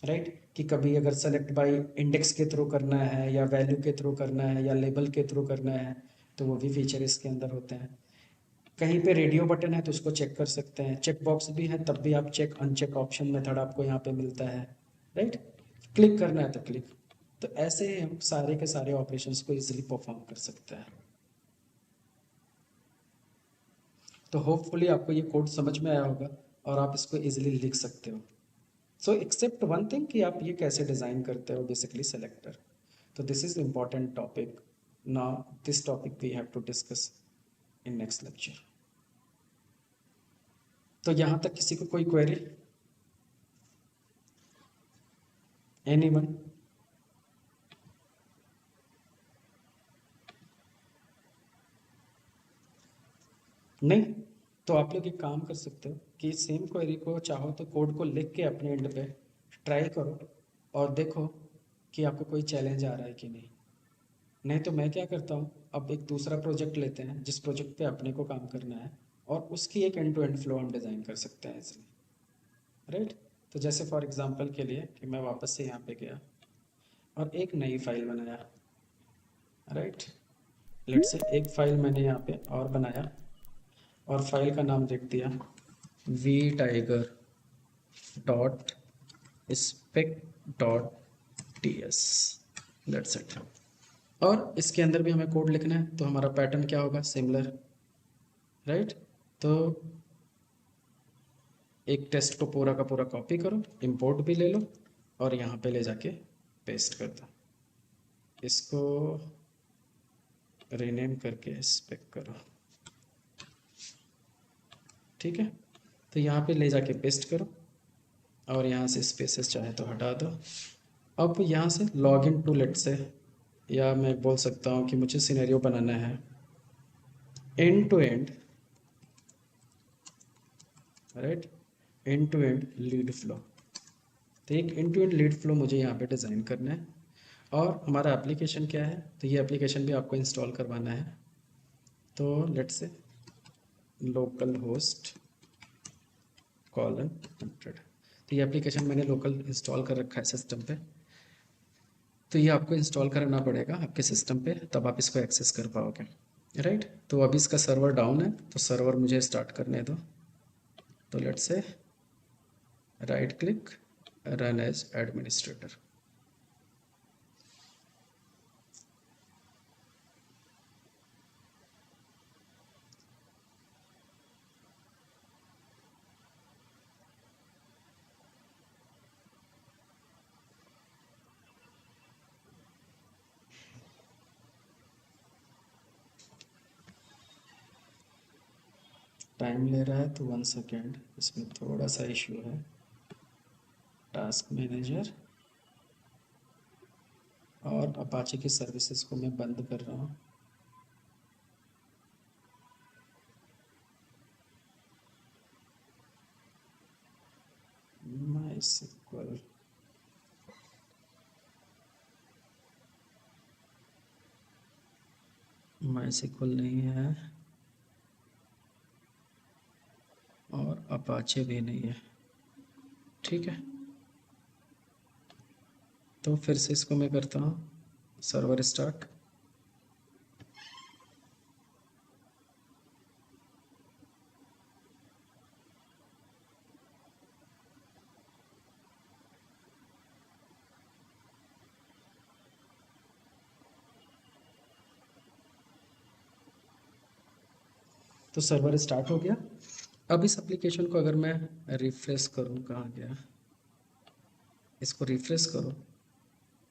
[SPEAKER 1] राइट। कि कभी अगर सेलेक्ट बाय इंडेक्स के थ्रू करना है, या वैल्यू के थ्रू करना है, या लेबल के थ्रू करना है, तो वो भी फीचर इसके अंदर होते हैं। कहीं पे रेडियो बटन है तो उसको चेक कर सकते हैं, चेक बॉक्स भी है तब भी आप चेक अनचेक ऑप्शन मेथड आपको यहाँ पे मिलता है, राइट। क्लिक करना है तो क्लिक। तो ऐसे हम सारे के सारे ऑपरेशंस को इजीली परफॉर्म कर सकते हैं। तो होपफुली आपको ये कोड समझ में आया होगा। और आप इसको इजीली लिख सकते हो। सो एक्सेप्ट वन थिंग कि आप ये कैसे डिज़ाइन करते हो बेसिकली सेलेक्टर। तो this is important topic. Now this topic we have to discuss in next lecture. तो यहाँ तक किसी को कोई क्वेरी? एनीवन? नहीं? तो आप लोग एक काम कर सकते हो कि सेम क्वेरी को चाहो तो कोड को लिख के अपने एंड पे ट्राई करो और देखो कि आपको कोई चैलेंज आ रहा है कि नहीं। नहीं तो मैं क्या करता हूँ, अब एक दूसरा प्रोजेक्ट लेते हैं जिस प्रोजेक्ट पे अपने को काम करना है और उसकी एक एंड टू एंड फ्लो हम डिज़ाइन कर सकते हैं इसलिए, राइट। तो जैसे फॉर एग्जांपल के लिए कि मैं वापस से यहाँ पे गया और एक नई फाइल बनाया, राइट। लेट से एक फाइल मैंने यहाँ पे और बनाया और फाइल का नाम लिख दिया V tiger dot spec dot T S, that's it. और इसके अंदर भी हमें कोड लिखना है तो हमारा पैटर्न क्या होगा, सिमिलर, राइट। तो एक टेस्ट को पूरा का पूरा कॉपी करो, इंपोर्ट भी ले लो और यहाँ पे ले जाके पेस्ट कर दो। इसको रीनेम करके स्पेक करो, ठीक है। तो यहाँ पे ले जाके पेस्ट करो और यहाँ से स्पेसेस चाहे तो हटा दो। अब यहाँ से लॉग इन टू लेट से, या मैं बोल सकता हूँ कि मुझे सिनेरियो बनाना है end to end, right, end to end lead flow. तो एक end to end lead flow मुझे यहाँ पे डिज़ाइन करना है। और हमारा एप्लीकेशन क्या है, तो ये एप्लीकेशन भी आपको इंस्टॉल करवाना है। तो लेट्स से लोकल होस्ट :100। तो ये एप्लीकेशन मैंने लोकल इंस्टॉल कर रखा है सिस्टम पे, तो ये आपको इंस्टॉल करना पड़ेगा आपके सिस्टम पे, तब आप इसको एक्सेस कर पाओगे, राइट। तो अभी इसका सर्वर डाउन है तो सर्वर मुझे स्टार्ट करने दो। तो let's say right click, run as administrator. Time ले रहा है तो 1 सेकेंड, इसमें थोड़ा सा इशू है। टास्क मैनेजर और अपाचे की सर्विसेज को मैं बंद कर रहा हूँ। MySQL नहीं है और अपाचे भी नहीं है, ठीक है। तो फिर से इसको मैं करता हूँ सर्वर स्टार्ट। तो सर्वर स्टार्ट हो गया। अब इस एप्लीकेशन को अगर मैं रिफ्रेश करूँ, कहाँ गया, इसको रिफ्रेश करो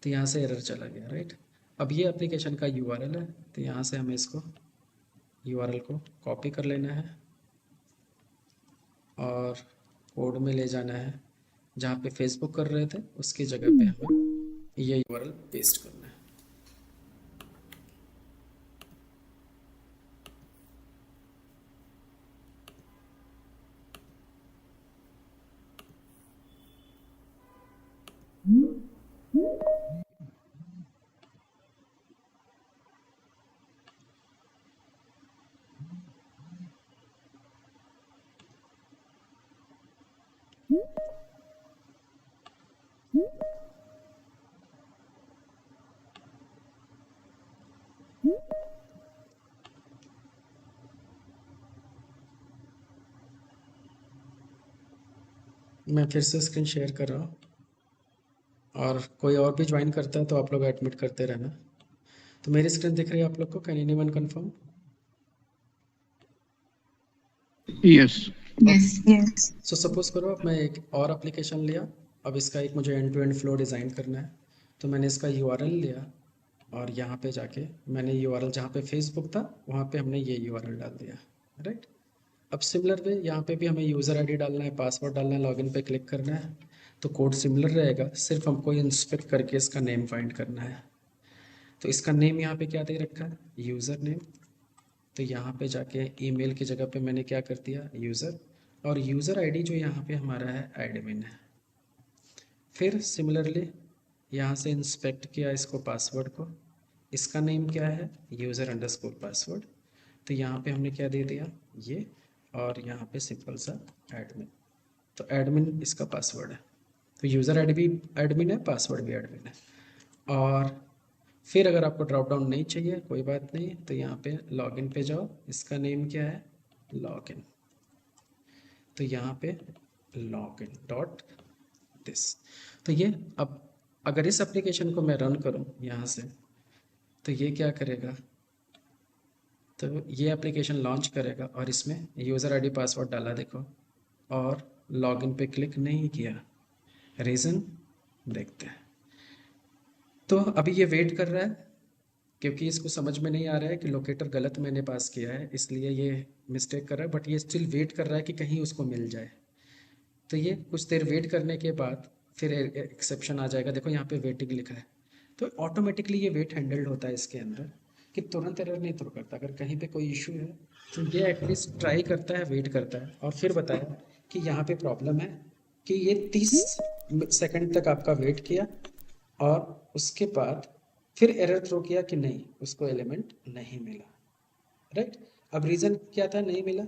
[SPEAKER 1] तो यहाँ से एरर चला गया, राइट। अब ये एप्लीकेशन का URL है, तो यहाँ से हमें इसको URL को कॉपी कर लेना है और कोड में ले जाना है। जहाँ पे फेसबुक कर रहे थे उसकी जगह पे हमें ये URL पेस्ट करना है। मैं फिर से स्क्रीन शेयर कर रहा हूँ और कोई और भी ज्वाइन करता है तो आप लोग एडमिट करते रहना। तो मेरी स्क्रीन दिख रही है आप लोग को? Can anyone confirm?
[SPEAKER 2] Yes.
[SPEAKER 3] Yes. Yes.
[SPEAKER 1] So suppose करो अब मैं एक और एप्लीकेशन लिया, अब इसका एक मुझे end to end flow design करना है, तो मैंने इसका यूआरएल लिया और यहाँ पे जाके मैंने यूआरएल जहाँ पे फेसबुक था वहाँ पे हमने ये यूआरएल डाल दिया, राइट। अब सिमिलर वे यहाँ पे भी हमें यूज़र आईडी डालना है, पासवर्ड डालना है, लॉगिन पे क्लिक करना है, तो कोड सिमिलर रहेगा, सिर्फ हमको इंस्पेक्ट करके इसका नेम फाइंड करना है। तो इसका नेम यहाँ पे क्या दे रखा है, यूज़र नेम। तो यहाँ पे जाके ईमेल की जगह पे मैंने क्या कर दिया, यूज़र, और यूज़र आईडी जो यहाँ पे हमारा है एडमिन है। फिर सिमिलरली यहाँ से इंस्पेक्ट किया इसको, पासवर्ड को, इसका नेम क्या है, यूज़र अंडरस्कोर पासवर्ड। तो यहाँ पे हमने क्या दे दिया ये, और यहाँ पे सिंपल सा एडमिन। तो एडमिन इसका पासवर्ड है, तो यूज़र आईडी भी एडमिन है, पासवर्ड भी एडमिन है। और फिर अगर आपको ड्रॉप डाउन नहीं चाहिए कोई बात नहीं, तो यहाँ पे लॉगिन पे जाओ, इसका नेम क्या है, लॉगिन। तो यहाँ पे लॉगिन डॉट दिस। तो ये अब अगर इस एप्लीकेशन को मैं रन करूँ यहाँ से, तो ये क्या करेगा, तो ये एप्लीकेशन लॉन्च करेगा और इसमें यूज़र आईडी पासवर्ड डाला देखो, और लॉगिन पे क्लिक नहीं किया। रीज़न देखते हैं। तो अभी ये वेट कर रहा है क्योंकि इसको समझ में नहीं आ रहा है कि लोकेटर गलत मैंने पास किया है, इसलिए ये मिस्टेक कर रहा है, बट ये स्टिल वेट कर रहा है कि कहीं उसको मिल जाए। तो ये कुछ देर वेट करने के बाद फिर एक्सेप्शन आ जाएगा, देखो यहाँ पे वेटिंग लिखा है। तो ऑटोमेटिकली ये वेट हैंडल्ड होता है इसके अंदर कि तुरंत एरर नहीं थ्रो करता। अगर कहीं पे कोई इशू है तो ये एटलीस्ट ट्राई करता है, वेट करता है, और फिर बताया कि यहाँ पे प्रॉब्लम है कि ये 30 सेकंड तक आपका वेट किया और उसके बाद फिर एरर थ्रो किया कि नहीं, उसको एलिमेंट नहीं मिला, राइट। अब रीज़न क्या था नहीं मिला,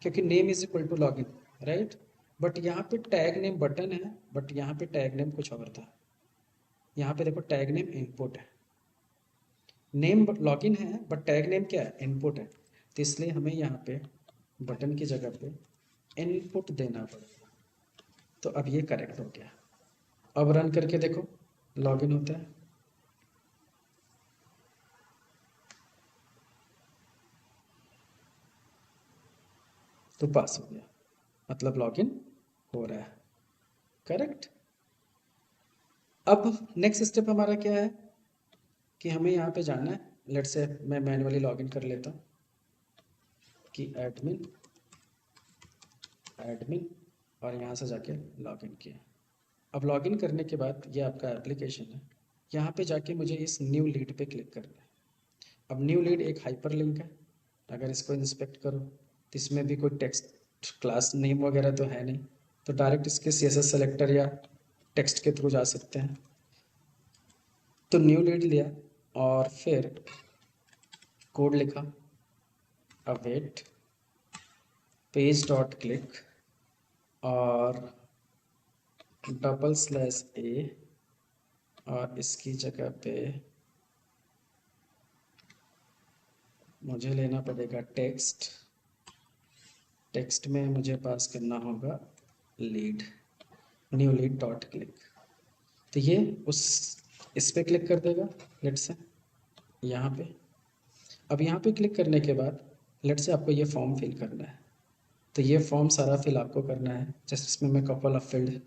[SPEAKER 1] क्योंकि name is equal to login, right. But यहाँ पे टैग नेम बटन है, बट यहाँ पे टैग नेम कुछ और था। यहाँ पे देखो टैग नेम इनपुट है, नेम लॉगिन है बट टैग नेम क्या है, इनपुट है। तो इसलिए हमें यहाँ पे बटन की जगह पे इनपुट देना पड़ेगा। तो अब ये करेक्ट हो गया। अब रन करके देखो, लॉगिन होता है, तो पास हो गया, मतलब लॉगिन हो रहा है, करेक्ट। अब नेक्स्ट स्टेप हमारा क्या है कि हमें यहाँ पे जाना है, लेट से मैं मैन्युअली लॉगिन कर लेता हूँ कि एडमिन एडमिन, और यहाँ से जाके लॉगिन किया। अब लॉगिन करने के बाद ये आपका एप्लीकेशन है, यहाँ पे जाके मुझे इस न्यू लीड पे क्लिक करना है। अब न्यू लीड एक हाइपर लिंक है, अगर इसको इंस्पेक्ट करो तो इसमें भी कोई टेक्स्ट क्लास नेम वगैरह तो है नहीं, तो डायरेक्ट इसके CSS सेलेक्टर या टेक्स्ट के थ्रू जा सकते हैं। तो न्यू लीड लिया और फिर कोड लिखा, अवेट पेज डॉट क्लिक और /A, और इसकी जगह पे मुझे लेना पड़ेगा टेक्स्ट। टेक्स्ट में मुझे पास करना होगा lead, new lead dot click. तो ये इस पे क्लिक कर देगा, लेट से यहाँ पे। अब यहाँ पे क्लिक करने के बाद लेट से आपको ये फॉर्म फिल करना है, तो ये फॉर्म सारा फिल आपको करना है। जैसे इसमें मैं कपल ऑफ फील्ड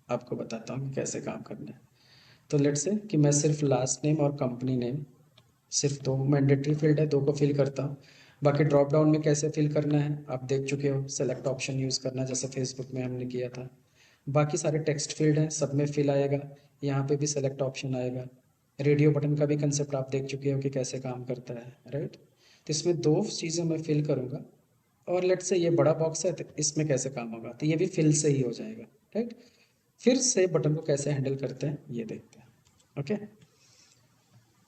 [SPEAKER 1] आपको बताता हूँ कि कैसे काम करना है। तो लेट से कि मैं सिर्फ लास्ट नेम और कंपनी नेम, सिर्फ 2 मैंडेटरी फील्ड है, 2 को फिल करता हूँ। बाकी ड्रॉप डाउन में कैसे फिल करना है आप देख चुके हो, सेलेक्ट ऑप्शन यूज़ करना, जैसे फेसबुक में हमने किया था। बाकी सारे टेक्स्ट फील्ड हैं, सब में फिल आएगा, यहाँ पे भी सेलेक्ट ऑप्शन आएगा। रेडियो बटन का भी कंसेप्ट आप देख चुके हो कि कैसे काम करता है, राइट। तो इसमें 2 चीज़ें मैं फिल करूँगा, और लेट से ये बड़ा बॉक्स है तो इसमें कैसे काम होगा, तो ये भी फिल से ही हो जाएगा, राइट। फिर से बटन को कैसे हैंडल करते हैं ये देखते हैं, ओके।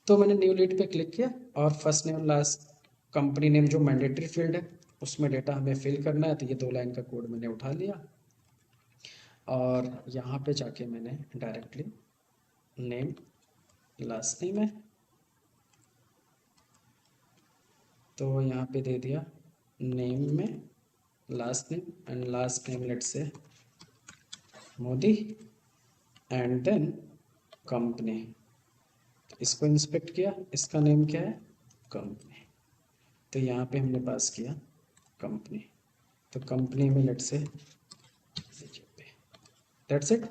[SPEAKER 1] तो मैंने न्यू लीड पे क्लिक किया और first name last company name जो मैंडेटरी फील्ड है उसमें डेटा हमें फिल करना है, तो ये 2 लाइन का कोड मैंने उठा लिया और यहाँ पे जाके मैंने डायरेक्टली नेम लास्ट नेम है तो यहाँ पे दे दिया नेम में last name, and last name let say Modi, and then company. इसको इंस्पेक्ट किया, इसका नेम क्या है, कंपनी। तो यहाँ पे हमने पास किया कंपनी। तो कंपनी में लेट से बीजेपी, दैट्स इट।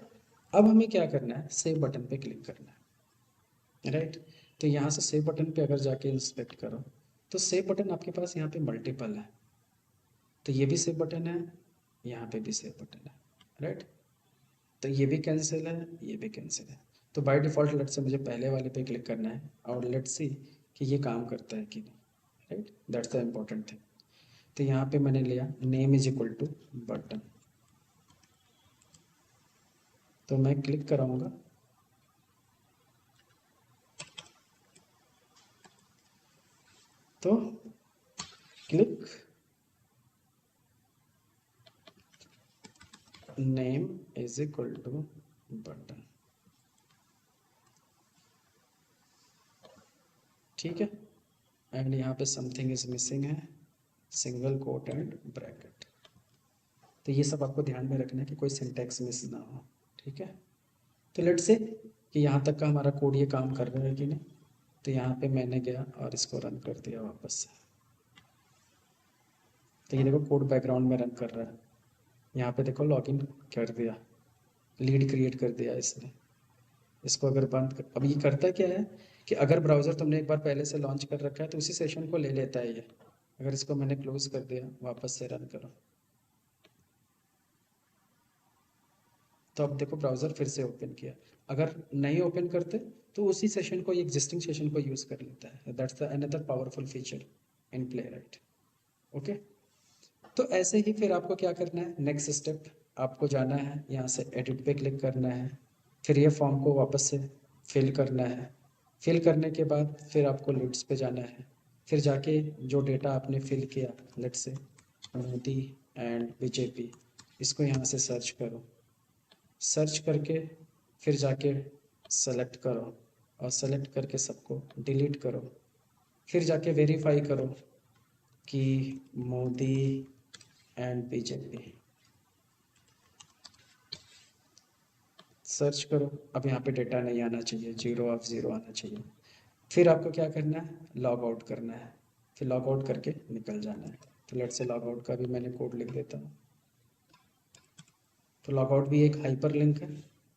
[SPEAKER 1] अब हमें क्या करना है, सेव बटन पे क्लिक करना है, राइट। तो यहाँ से सेव बटन पे अगर जाके इंस्पेक्ट करो तो सेव बटन आपके पास यहाँ पे मल्टीपल है। तो ये भी सेव बटन है, यहाँ पे भी सेव बटन है, राइट। तो ये भी कैंसिल है, ये भी कैंसिल है। तो बाय डिफ़ॉल्ट लेट से मुझे पहले वाले पे क्लिक करना है और लेट्स सी कि ये काम करता है कि नहीं, right. That's the important thing. तो यहाँ पे मैंने लिया name is equal to button, तो मैं क्लिक कराऊंगा, तो click name is equal to button, ठीक है। एंड यहाँ पे समथिंग इज मिसिंग है, सिंगल कोट एंड ब्रैकेट। तो ये सब आपको ध्यान में रखना है कि कोई सिंटैक्स मिस ना हो, ठीक है। तो लेट्स से कि यहाँ तक का हमारा कोड ये काम कर रहा है कि नहीं। तो यहाँ पे मैंने गया और इसको रन कर दिया वापस से। तो ये देखो कोड बैकग्राउंड में रन कर रहा है। यहाँ पे देखो लॉगिन कर दिया, लीड क्रिएट कर दिया इसने। इसको अगर बंद कर, अब ये करता क्या है कि अगर ब्राउज़र तुमने एक बार पहले से लॉन्च कर रखा है तो उसी सेशन को ले लेता है ये। अगर इसको मैंने क्लोज कर दिया, वापस से रन करो, तो अब देखो ब्राउज़र फिर से ओपन किया। अगर नहीं ओपन करते तो उसी सेशन को, एग्जिस्टिंग सेशन को यूज़ कर लेता है। That's the another powerful feature in playwright, okay. तो ऐसे ही फिर आपको क्या करना है, नेक्स्ट स्टेप आपको जाना है, यहाँ से एडिट पे क्लिक करना है, फिर ये फॉर्म को वापस से फिल करना है। फिल करने के बाद फिर आपको लीड्स पे जाना है, फिर जाके जो डेटा आपने फिल किया, let's say Modi and BJP, इसको यहाँ से सर्च करो। सर्च करके फिर जाके सेलेक्ट करो और सेलेक्ट करके सबको डिलीट करो। फिर जाके वेरीफाई करो कि मोदी एंड बीजेपी, सर्च करो। अब यहाँ पे डेटा नहीं आना चाहिए, 0 आना चाहिए। फिर आपको क्या करना है, लॉग आउट करना है, फिर लॉग आउट करके निकल जाना है। तो लेट से लॉग आउट का भी मैंने कोड लिख देता हूँ। तो लॉग आउट भी एक हाइपर लिंक है।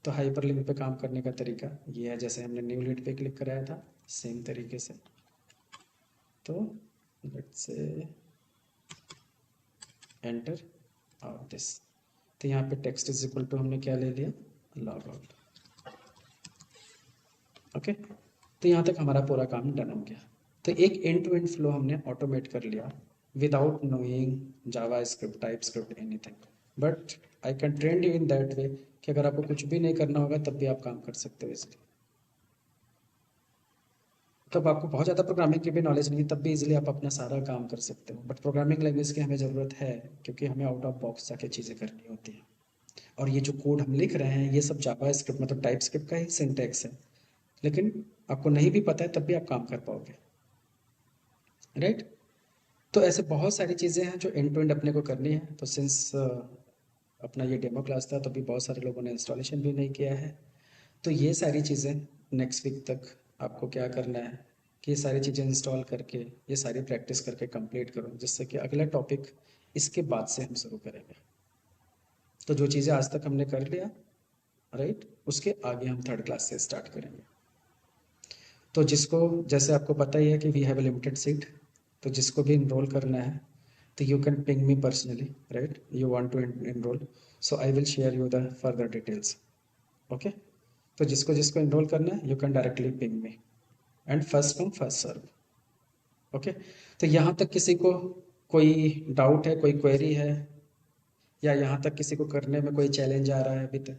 [SPEAKER 1] तो हाइपर लिंक पे काम करने का तरीका ये है, जैसे हमने न्यू लीड पे क्लिक कराया था सेम तरीके से। तो लेट से एंटर आउट दिस। तो यहाँ पे टेक्स्ट इज इक्वल टू हमने क्या ले लिया, लॉग आउट, ओके। तो यहाँ तक हमारा पूरा काम डन हो गया। तो एक एंड टू एंड फ्लो हमने ऑटोमेट कर लिया without knowing Java script, type script, anything. But I can train you in that way कि अगर आपको कुछ भी नहीं करना होगा तब भी आप काम कर सकते हो इसलिए। तब आपको बहुत ज़्यादा प्रोग्रामिंग की भी नॉलेज नहीं, तब भी इजीली आप अपना सारा काम कर सकते हो। बट प्रोग्रामिंग लैंग्वेज की हमें ज़रूरत है, क्योंकि हमें आउट ऑफ बॉक्स जाके चीज़ें करनी होती हैं। और ये जो कोड हम लिख रहे हैं ये सब जावा स्क्रिप्ट मतलब टाइप स्क्रिप्ट का ही सिंटैक्स है, लेकिन आपको नहीं भी पता है तब भी आप काम कर पाओगे, राइट। तो ऐसे बहुत सारी चीज़ें हैं जो एंड टू एंड अपने को करनी है। तो सिंस अपना ये डेमो क्लास था तो अभी बहुत सारे लोगों ने इंस्टॉलेशन भी नहीं किया है। तो ये सारी चीज़ें नेक्स्ट वीक तक आपको क्या करना है कि ये सारी चीज़ें इंस्टॉल करके, ये सारी प्रैक्टिस करके कंप्लीट करो, जिससे कि अगला टॉपिक इसके बाद से हम शुरू करेंगे। तो जो चीज़ें आज तक हमने कर लिया, राइट, उसके आगे हम थर्ड क्लास से स्टार्ट करेंगे। तो जिसको, जैसे आपको पता ही है कि we have a limited seat, तो जिसको भी इनरोल करना है तो you can ping me personally, right, you want to enrol, so I will share you the further details, okay. तो जिसको जिसको इनरोल करना है you can directly ping me and first come first serve, okay. तो यहाँ तक किसी को कोई डाउट है, कोई क्वेरी है, या यहाँ तक किसी को करने में कोई चैलेंज आ रहा है अभी तक?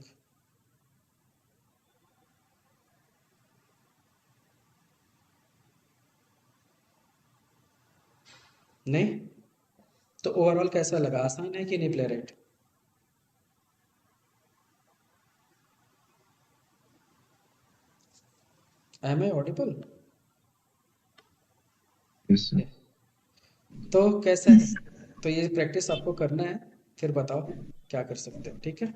[SPEAKER 1] नहीं? तो ओवरऑल कैसा लगा, आसान है कि नहीं Playwright? Am I audible?
[SPEAKER 2] Yes sir.
[SPEAKER 1] तो कैसा है?
[SPEAKER 3] Yes.
[SPEAKER 1] तो ये प्रैक्टिस आपको करना है, फिर बताओ क्या कर सकते हो, ठीक है।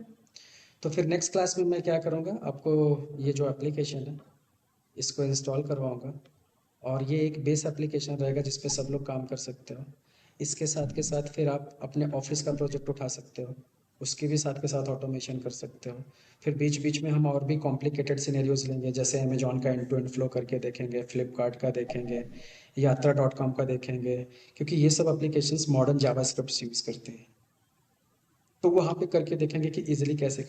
[SPEAKER 1] तो फिर नेक्स्ट क्लास में मैं क्या करूँगा, आपको ये जो एप्लीकेशन है इसको इंस्टॉल करवाऊँगा, और ये एक बेस एप्लीकेशन रहेगा जिस पे सब लोग काम कर सकते हो। इसके साथ के साथ फिर आप अपने ऑफिस का प्रोजेक्ट उठा सकते हो, उसके भी साथ के साथ ऑटोमेशन कर सकते हो। फिर बीच बीच में हम और भी कॉम्प्लिकेटेड सिनेरियोज लेंगे, जैसे अमेजॉन का एंड टू एंड फ्लो करके देखेंगे, फ्लिपकार्ट का देखेंगे, यात्रा.com का देखेंगे, क्योंकि ये सब एप्लीकेशंस मॉडर्न जावास्क्रिप्ट यूज़ करते हैं। तो वहाँ पे करके देखेंगे कि इजीली कैसे